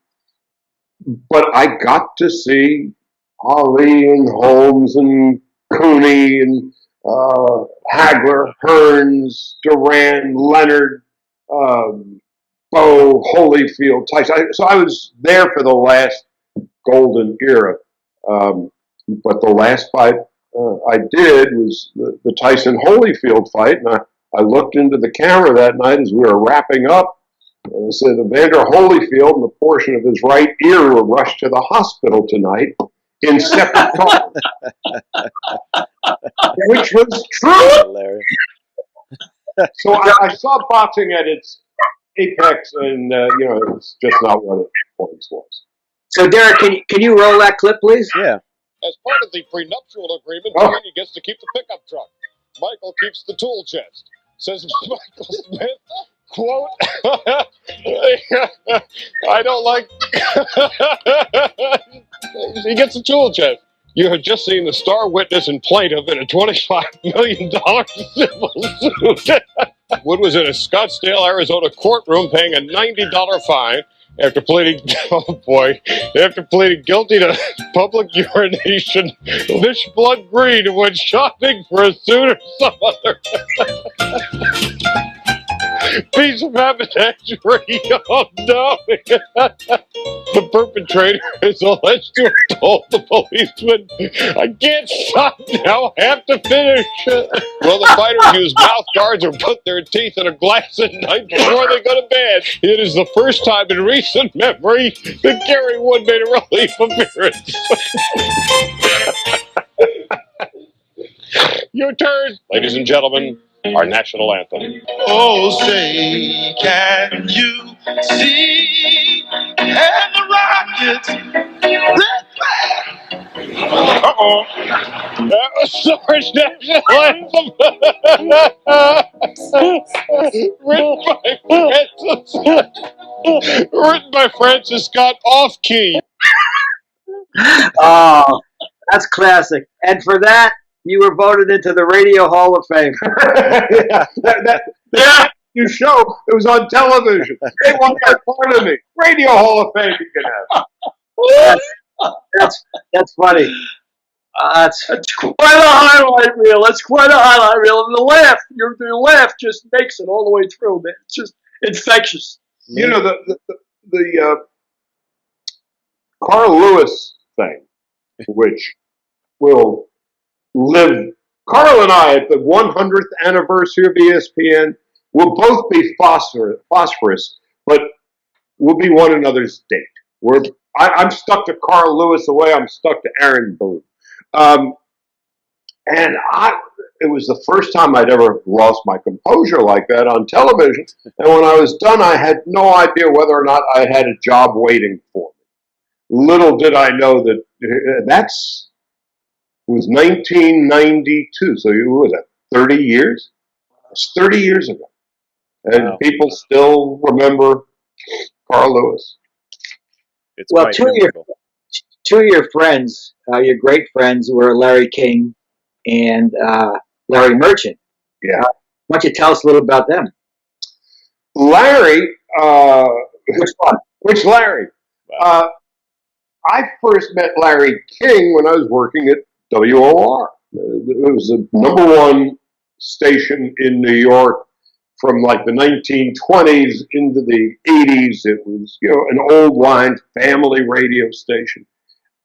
I got to see Ali and Holmes and Cooney and Hagler, Hearns, Duran, Leonard, Bo, Holyfield, Tyson. So I was there for the last golden era. But the last fight I did was the Tyson Holyfield fight. And I looked into the camera that night as we were wrapping up. And it said Evander Holyfield and a portion of his right ear were rushed to the hospital tonight in separate cars. Which was true. So I saw boxing at its apex, and it's just not what it once was. So, Derek, can you roll that clip, please? Yeah. As part of the prenuptial agreement, Tony gets to keep the pickup truck. Michael keeps the tool chest. Says Michael Smith, quote, I don't like... He gets the tool chest. You have just seen the star witness and plaintiff in a $25 million civil suit. Wood was in a Scottsdale, Arizona courtroom paying a $90 fine after pleading, after pleading guilty to public urination, fish blood green and went shopping for a suit or some other piece of haberdashery. Oh no! The perpetrator is alleged to have told the policeman, "I can't stop now, I have to finish." Well, the fighters use mouth guards or put their teeth in a glass at night before they go to bed. It is the first time in recent memory that Gary Wood made a relief appearance. Your turn, ladies and gentlemen, our national anthem. Oh, say, can you see and the rockets? Uh-oh. That was Source National Anthem. Written by Francis Scott Off-Key. Oh, that's classic. And for that, you were voted into the Radio Hall of Fame. You show it was on television. They want that part of me. Radio Hall of Fame you can have. That's funny. That's quite a highlight reel. That's quite a highlight reel. And the laugh just makes it all the way through, man. It's just infectious. You know, the Carl Lewis thing, which will live. Carl and I, at the 100th anniversary of ESPN, will both be phosphorus, but we'll be one another's date. I'm stuck to Carl Lewis the way I'm stuck to Aaron Boone. And it was the first time I'd ever lost my composure like that on television. And when I was done, I had no idea whether or not I had a job waiting for me. Little did I know that it was 1992. So what was that, 30 years? It's 30 years ago. And Wow. people still remember Carl Lewis. It's Well, quite two of your friends, your great friends, were Larry King and Larry Merchant. Yeah. Why don't you tell us a little about them? Larry, Which one? which Larry? Wow. I first met Larry King when I was working at WOR. It was the #1 station in New York from like the 1920s into the 80s. It was, an old line family radio station.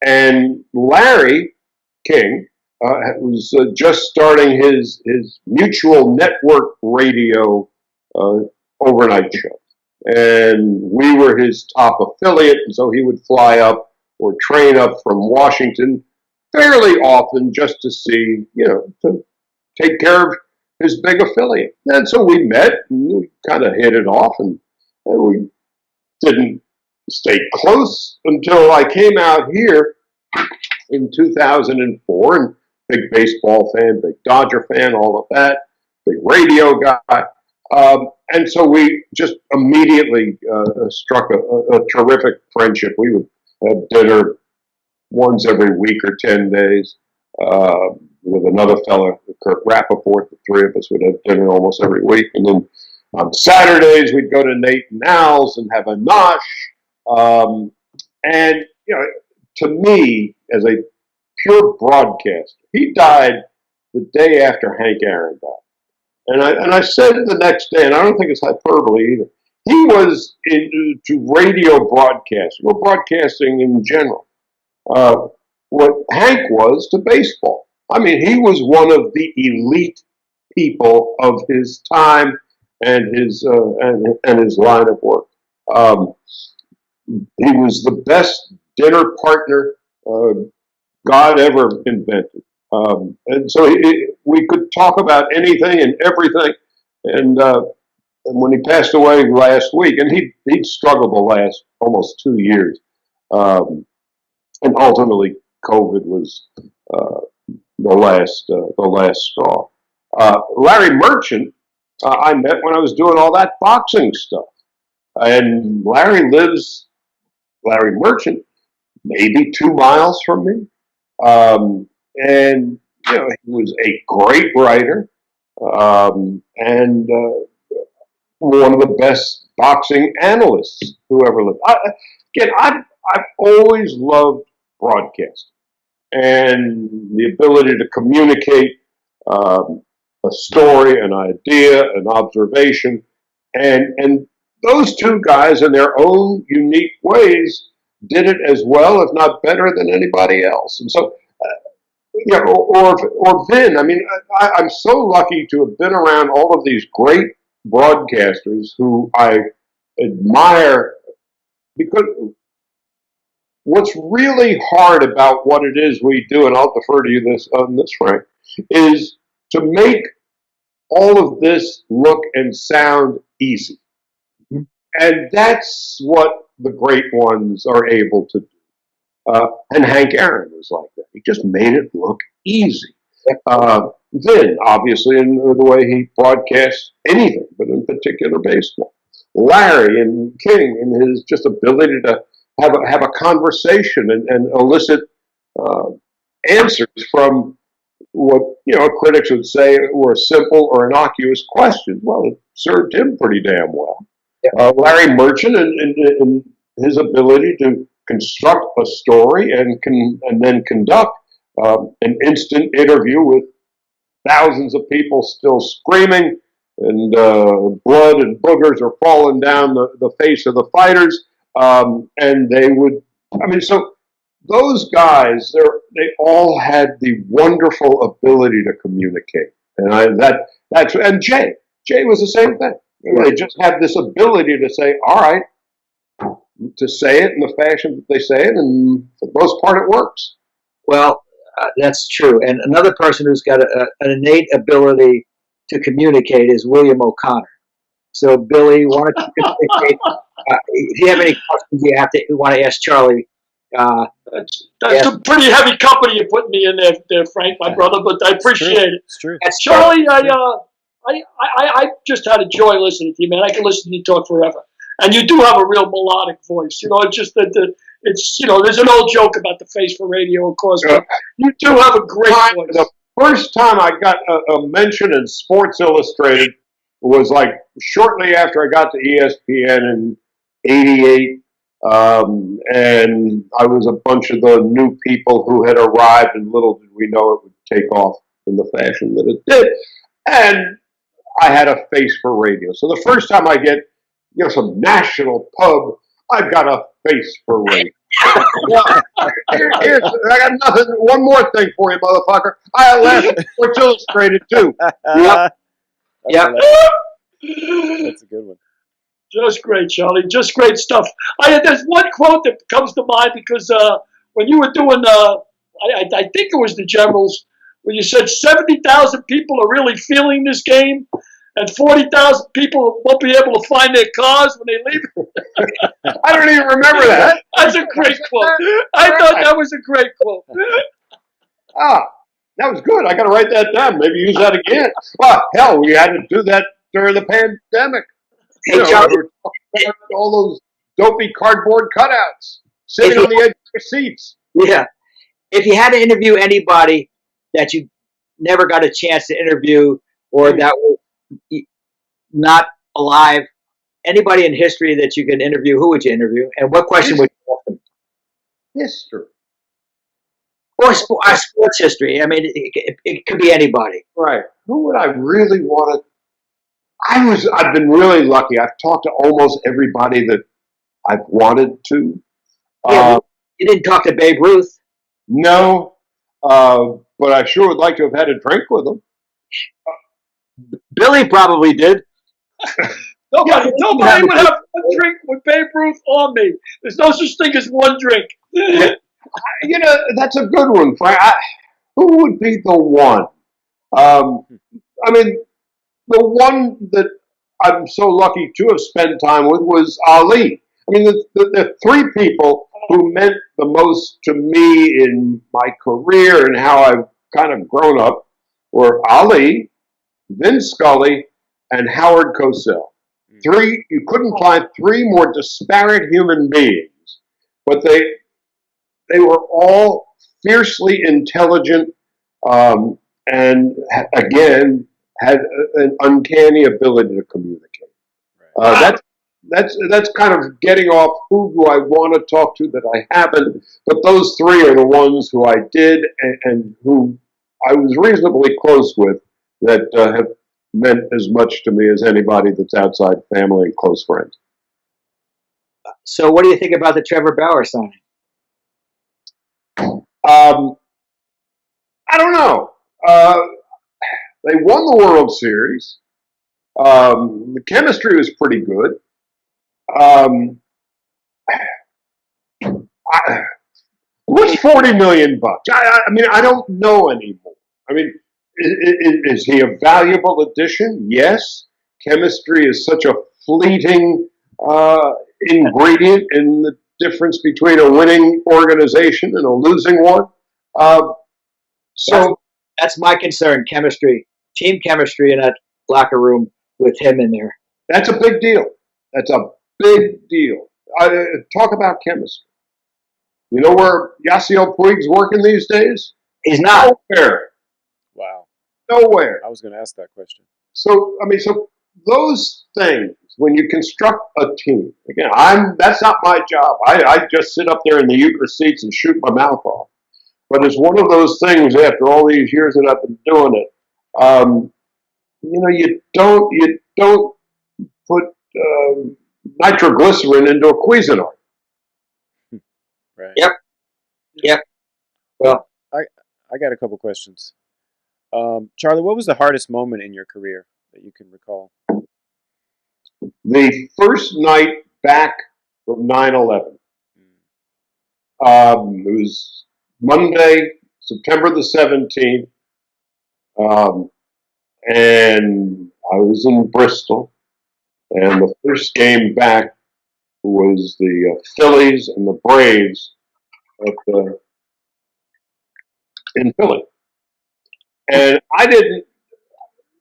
And Larry King was just starting his mutual network radio overnight show. And we were his top affiliate, and so he would fly up or train up from Washington fairly often just to see, to take care of his big affiliate. And so we met, and we kind of hit it off, and we didn't stay close until I came out here in 2004, and big baseball fan, big Dodger fan, all of that, big radio guy. And so we just immediately struck a terrific friendship. We would have dinner once every week or 10 days with another fella, Kurt Rappaport. The three of us would have dinner almost every week. And then on Saturdays, we'd go to Nate and Al's and have a nosh. And, to me, as a pure broadcaster, he died the day after Hank Aaron died. And I said the next day, and I don't think it's hyperbole either, he was into radio broadcasting, or broadcasting in general, what Hank was to baseball. I mean, he was one of the elite people of his time and his line of work. He was the best dinner partner God ever invented. And so we could talk about anything and everything. And when he passed away last week, and he'd struggled the last almost 2 years, and ultimately COVID was the last straw. Larry Merchant, I met when I was doing all that boxing stuff, and Larry Merchant, maybe 2 miles from me. And, he was a great writer, and one of the best boxing analysts who ever lived. I've always loved broadcasting and the ability to communicate a story, an idea, an observation, and those two guys in their own unique ways did it as well, if not better, than anybody else. And so, or Vin. I mean, I'm so lucky to have been around all of these great broadcasters who I admire, because what's really hard about what it is we do, and I'll defer to you on this, Frank, is to make all of this look and sound easy. And that's what the great ones are able to do. And Hank Aaron was like that. He just made it look easy. Then, obviously, in the way he broadcasts anything, but in particular baseball. Larry and King and his just ability to have a conversation and elicit answers from what critics would say were simple or innocuous questions. Well, it served him pretty damn well. Larry Merchant and his ability to construct a story and then conduct an instant interview with thousands of people still screaming, and blood and boogers are falling down the face of the fighters, and they would. I mean, so those guys, they all had the wonderful ability to communicate, and and Jay was the same thing. They just had this ability to say, all right, to say it in the fashion that they say it, and for the most part, it works. Well, that's true. And another person who's got an innate ability to communicate is William O'Connor. So, Billy, why don't you communicate? If you have any questions you want to ask Charley. That's a pretty heavy company you're putting me in there, Frank, my brother, but I appreciate it. It's true. Charley, I just had a joy listening to you, man. I can listen to you talk forever. And you do have a real melodic voice. It's just that there's an old joke about the face for radio, of course, but you do have a great voice. The first time I got a mention in Sports Illustrated was like shortly after I got to ESPN in '88. And I was a bunch of the new people who had arrived, and little did we know it would take off in the fashion that it did. And I had a face for radio. So the first time I get some national pub, I've got a face for radio. Here's, I got nothing. One more thing for you, motherfucker. I left Sports Illustrated too. Yep. That's a good one. Just great, Charley. Just great stuff. There's one quote that comes to mind because when you were doing, I think it was the Generals, when you said 70,000 people are really feeling this game, and 40,000 people won't be able to find their cars when they leave. I don't even remember that. That's a great quote. I thought that was a great quote. That was good. I got to write that down. Maybe use that again. Well, hell, we had to do that during the pandemic. Hey, Charley, all those dopey cardboard cutouts sitting on the edge of their seats. Yeah. If you had to interview anybody that you never got a chance to interview, or that was not alive, anybody in history that you could interview, who would you interview? And what question would you ask them? History. Or sports history. I mean, it could be anybody. Right. Who would I really want to? I've been really lucky. I've talked to almost everybody that I've wanted to. Yeah, you didn't talk to Babe Ruth. No, but I sure would like to have had a drink with him. Billy probably did. Nobody would have one drink with Babe Ruth or me. There's no such thing as one drink. That's a good one, Frank. Who would be the one? I mean, the one that I'm so lucky to have spent time with was Ali. I mean, the three people who meant the most to me in my career and how I've kind of grown up were Ali, Vin Scully, and Howard Cosell. You couldn't find three more disparate human beings, but they were all fiercely intelligent, and again had an uncanny ability to communicate. that's kind of getting off who do I want to talk to that I haven't. But those three are the ones who I did and who I was reasonably close with that have meant as much to me as anybody that's outside family and close friends. So what do you think about the Trevor Bauer signing? I don't know. They won the World Series. The chemistry was pretty good. What's $40 million? I mean, I don't know anymore. I mean, is he a valuable addition? Yes. Chemistry is such a fleeting ingredient in the difference between a winning organization and a losing one. So that's my concern: chemistry, team chemistry in that locker room with him in there. That's a big deal. That's a big deal. Talk about chemistry. You know where Yasiel Puig's working these days? He's not. Nowhere. Wow. Nowhere. I was going to ask that question. So, I mean, so those things, when you construct a team, again, that's not my job. I just sit up there in the euchre seats and shoot my mouth off. But it's one of those things after all these years that I've been doing it. You know, you don't put nitroglycerin into a Cuisinart. Right. Yep. Well, I got a couple questions. Charlie, what was the hardest moment in your career that you can recall? The first night back from 9/11. It was Monday, September the 17th, and I was in Bristol, and the first game back was the Phillies and the Braves in Philly. And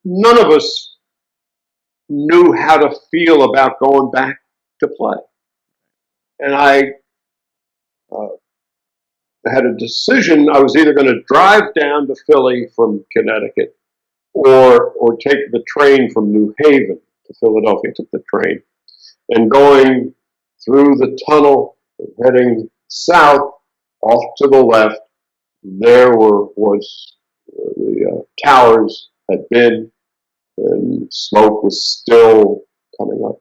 none of us knew how to feel about going back to play. And I had a decision. I was either going to drive down to Philly from Connecticut or take the train from New Haven to Philadelphia. I took the train. And going through the tunnel, heading south, off to the left, there was the towers had been, and smoke was still coming up.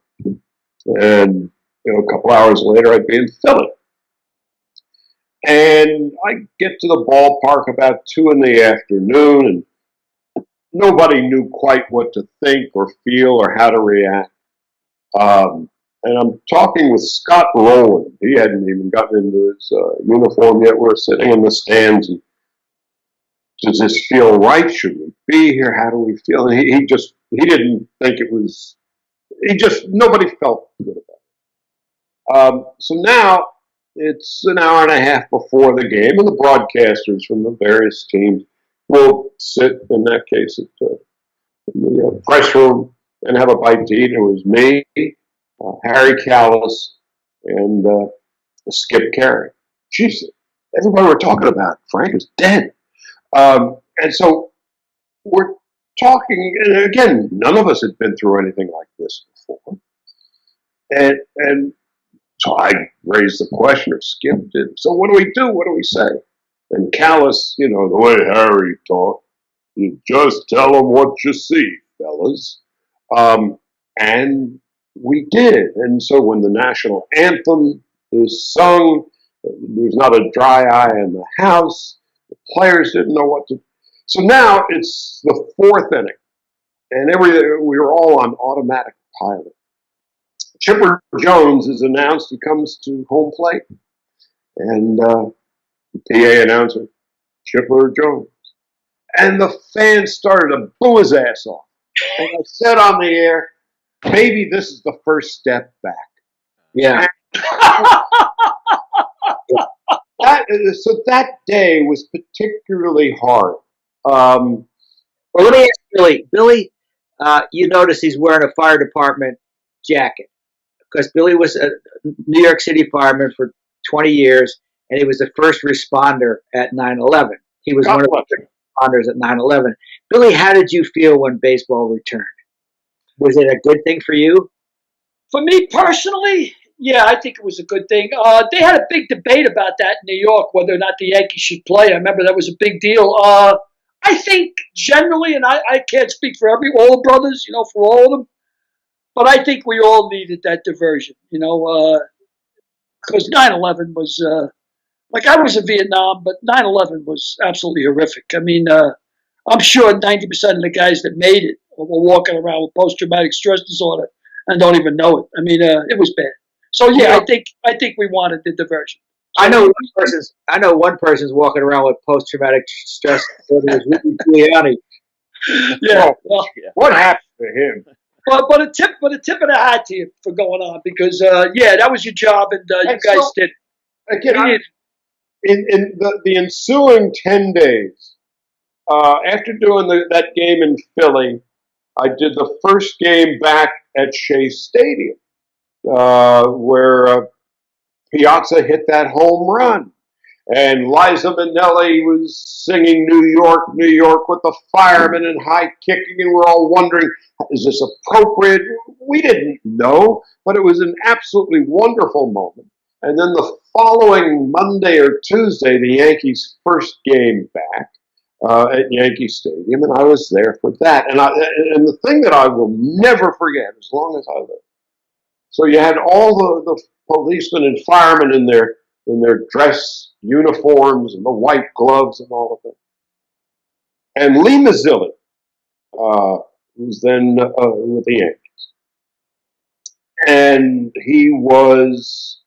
And a couple hours later, I'd be in Philly. And I get to the ballpark about 2 in the afternoon, and nobody knew quite what to think or feel or how to react. And I'm talking with Scott Rowland. He hadn't even gotten into his uniform yet. We're sitting in the stands. And, does this feel right? Should we be here? How do we feel? And he didn't think it was. Nobody felt good about it. So now it's an hour and a half before the game, and the broadcasters from the various teams will sit, in that case, in the press room and have a bite to eat. And it was me, Harry Callis, and Skip Carey. Jeez, everybody we're talking about, Frank, is dead. And so we're talking, and again, none of us had been through anything like this before. And so I raised the question, or Skip did. So what do we do? What do we say? And Callis, the way Harry talked, you just tell them what you see, fellas. And we did. And so when the national anthem is sung, there's not a dry eye in the house. The players didn't know what to. So now it's the 4th inning, and we were all on automatic pilot. Chipper Jones is announced. He comes to home plate, and the PA announcer, Chipper Jones, and the fans started to boo his ass off. And I said on the air, maybe this is the first step back. Yeah. So that day was particularly hard. Well, let me ask Billy. Billy, you notice he's wearing a fire department jacket because Billy was a New York City fireman for 20 years, and he was the first responder at 9/11. He was one of the first responders at 9/11. Billy, how did you feel when baseball returned? Was it a good thing for you? For me personally, yeah, I think it was a good thing. They had a big debate about that in New York, whether or not the Yankees should play. I remember that was a big deal. I think generally, and I can't speak for all the brothers, for all of them, but I think we all needed that diversion, because 9/11 was, like I was in Vietnam, but 9/11 was absolutely horrific. I mean, I'm sure 90% of the guys that made it were walking around with post-traumatic stress disorder and don't even know it. I mean, it was bad. So yeah, I think we wanted the diversion. So I know one person's walking around with post-traumatic stress disorder. Is Rudy Giuliani. Yeah. Well, what happened to him? But a tip of the hat to you for going on, because that was your job, and you guys did. Again, in the ensuing 10 days, after doing that game in Philly, I did the first game back at Shea Stadium, where Piazza hit that home run. And Liza Minnelli was singing New York, New York with the firemen and high kicking, and we're all wondering, is this appropriate? We didn't know, but it was an absolutely wonderful moment. And then the following Monday or Tuesday, the Yankees' first game back at Yankee Stadium, and I was there for that. And the thing that I will never forget as long as I live. So you had all the policemen and firemen in their dress uniforms and the white gloves and all of it. And Lee Mazzilli, who's then with the Yankees, and he was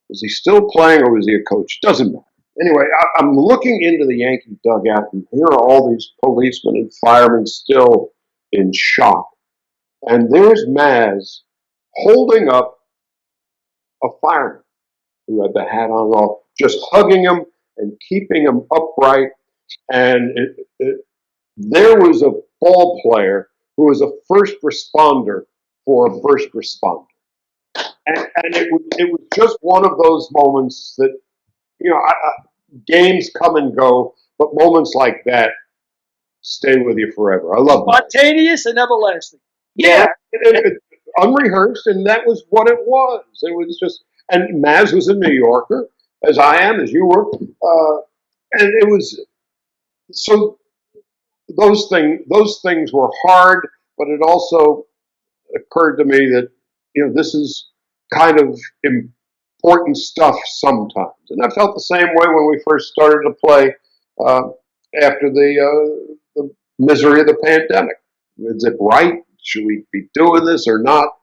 he still playing or was he a coach? Doesn't matter. Anyway, I'm looking into the Yankee dugout, and here are all these policemen and firemen still in shock. And there's Maz holding up a fireman who had the hat on and all, just hugging him and keeping him upright. And there was a ball player who was a first responder for a first responder. And it was just one of those moments that, games come and go, but moments like that stay with you forever. I love spontaneous and everlasting. Yeah, unrehearsed, and that was what it was. It was just, and Maz was a New Yorker, as I am, as you were, and it was so. Those things were hard, but it also occurred to me that this is kind of important stuff sometimes, and I felt the same way when we first started to play after the misery of the pandemic. Is it right? Should we be doing this or not?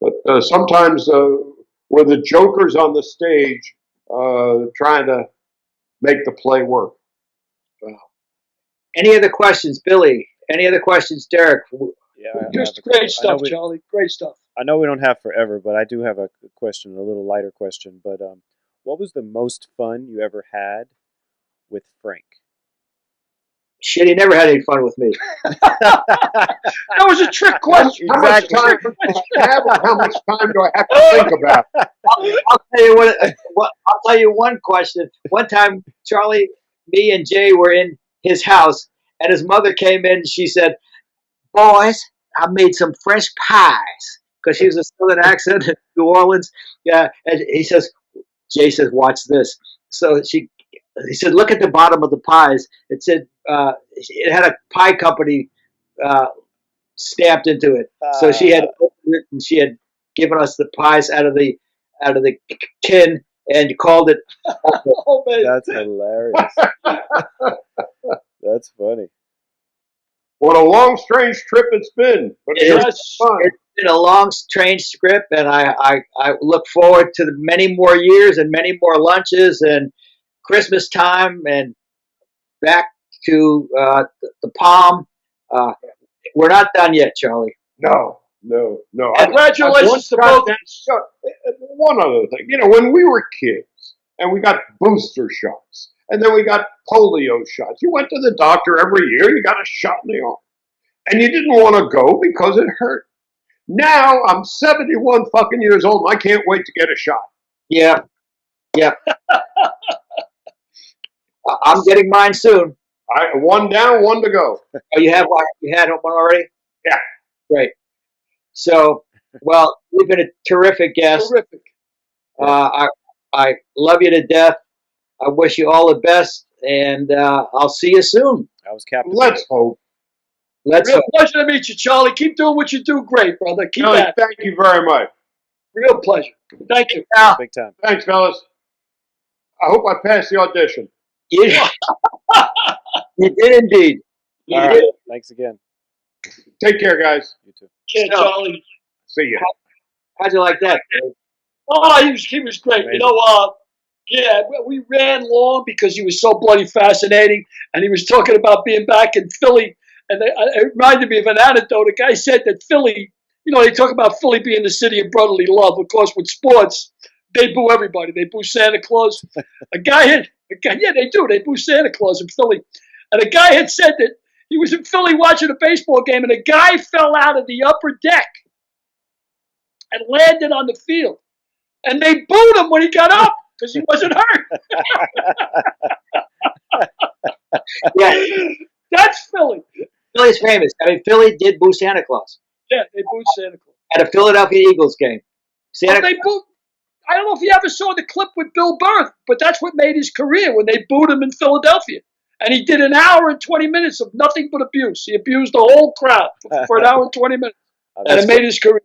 But sometimes we're the jokers on the stage trying to make the play work. Any other questions, Billy? Any other questions, Derek? Yeah, just great stuff, Charlie. Great stuff. I know we don't have forever, but I do have a question, a little lighter question. But what was the most fun you ever had with Frank? Shit, he never had any fun with me. That was a trick question. How much time do I have, or how much time do I have to think about it? I'll tell you what. I'll tell you one question. One time, Charlie, me, and Jay were in his house, and his mother came in. And she said, "Boys, I made some fresh pies," because she was a Southern accent in New Orleans. Yeah, and Jay says, "Watch this." So he said, "Look at the bottom of the pies." It said it had a pie company stamped into it. So she had opened it, and she had given us the pies out of the tin and called it. Oh, man. That's hilarious. That's funny. What a long, strange trip it's been. But it's been a long, strange trip, and I look forward to the many more years and many more lunches and Christmas time and back to the Palm. We're not done yet, Charlie. No. Congratulations to both. One other thing. When we were kids and we got booster shots and then we got polio shots, you went to the doctor every year, you got a shot in the arm. And you didn't want to go because it hurt. Now I'm 71 fucking years old and I can't wait to get a shot. Yeah. I'm getting mine soon. One down, one to go. Oh, you have one? You had one already? Yeah. Great. So, well, you've been a terrific guest. Terrific. I love you to death. I wish you all the best, and I'll see you soon. I was captain. Let's hope. Let's Real hope. pleasure to meet you, Charlie. Keep doing what you do great, brother. Keep Kelly, at it. thank you very much. Real pleasure. Thank you. Now, Big time. Thanks, fellas. I hope I passed the audition. you, you did indeed. You All did. right. Thanks again. Take care, guys. You too. Yeah, Charlie. See ya. How'd you like that? Dave? Oh, he was great. Amazing. You know, yeah, we ran long because he was so bloody fascinating, and he was talking about being back in Philly, and it reminded me of an anecdote. A guy said that Philly, you know, they talk about Philly being the city of brotherly love. Of course, with sports, they boo everybody. They boo Santa Claus. Yeah, they do. They boo Santa Claus in Philly. And a guy had said that he was in Philly watching a baseball game, and a guy fell out of the upper deck and landed on the field. And they booed him when he got up because he wasn't hurt. Yeah, That's Philly. Philly's famous. I mean, Philly did boo Santa Claus Yeah, they booed Santa Claus. at a Philadelphia Eagles game. Santa But they booed. I don't know if you ever saw the clip with Bill Burr, but that's what made his career when they booed him in Philadelphia. And he did an hour and 20 minutes of nothing but abuse. He abused the whole crowd for an hour and 20 minutes. And it made his career.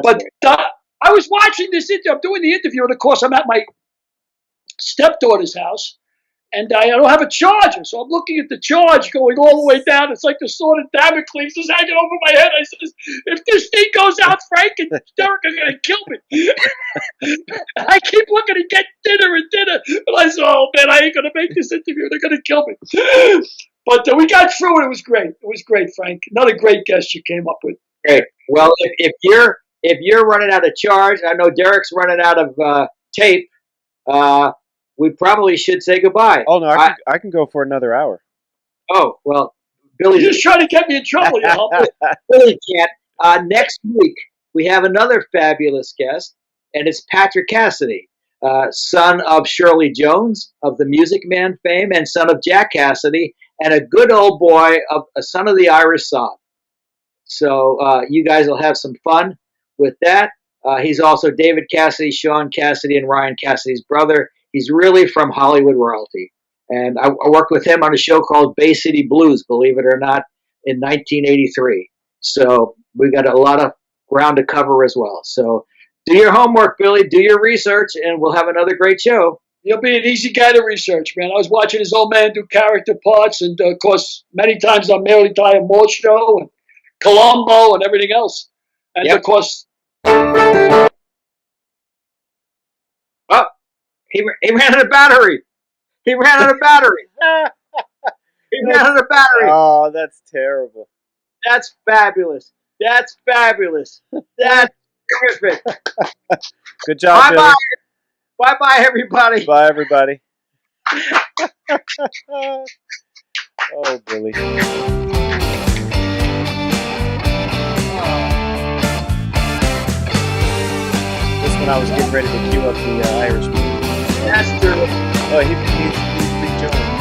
But I was watching this interview. I'm doing the interview, and of course, I'm at my stepdaughter's house, and I don't have a charger. So I'm looking at the charge going all the way down. It's like the sword of Damocles is hanging over my head. I said, if this thing goes out, Frank and Derek are going to kill me. And I keep looking to get dinner and dinner. And I said, oh, man, I ain't going to make this interview. They're going to kill me. But we got through it. It was great. It was great, Frank. Another great guest you came up with. Great. Well, if you're running out of charge, I know Derek's running out of tape. We probably should say goodbye. Oh no, I can go for another hour. Oh well, You're Billy's just trying to get me in trouble, you know. Billy can't. Next week we have another fabulous guest, and it's Patrick Cassidy, son of Shirley Jones of the Music Man fame, and son of Jack Cassidy, and a good old boy of a son of the Irish song. So you guys will have some fun with that. He's also David Cassidy, Sean Cassidy, and Ryan Cassidy's brother. He's really from Hollywood royalty. And I worked with him on a show called Bay City Blues, believe it or not, in 1983. So we got a lot of ground to cover as well. So do your homework, Billy. Do your research, and we'll have another great show. You'll be an easy guy to research, man. I was watching his old man do character parts, and of course, many times on Merely Ty and Moore show, and Columbo, and everything else. And Yep. of course, Oh, he ran out of battery. He ran out of battery. He ran out of battery. Oh, that's terrible. That's fabulous. That's fabulous. That's terrific. Good job, Billy. Bye-bye. Bye-bye, everybody. Bye, everybody. Oh, Billy. Just when I was getting ready to cue up the Irish movie. That's true. Oh, he's rejoined.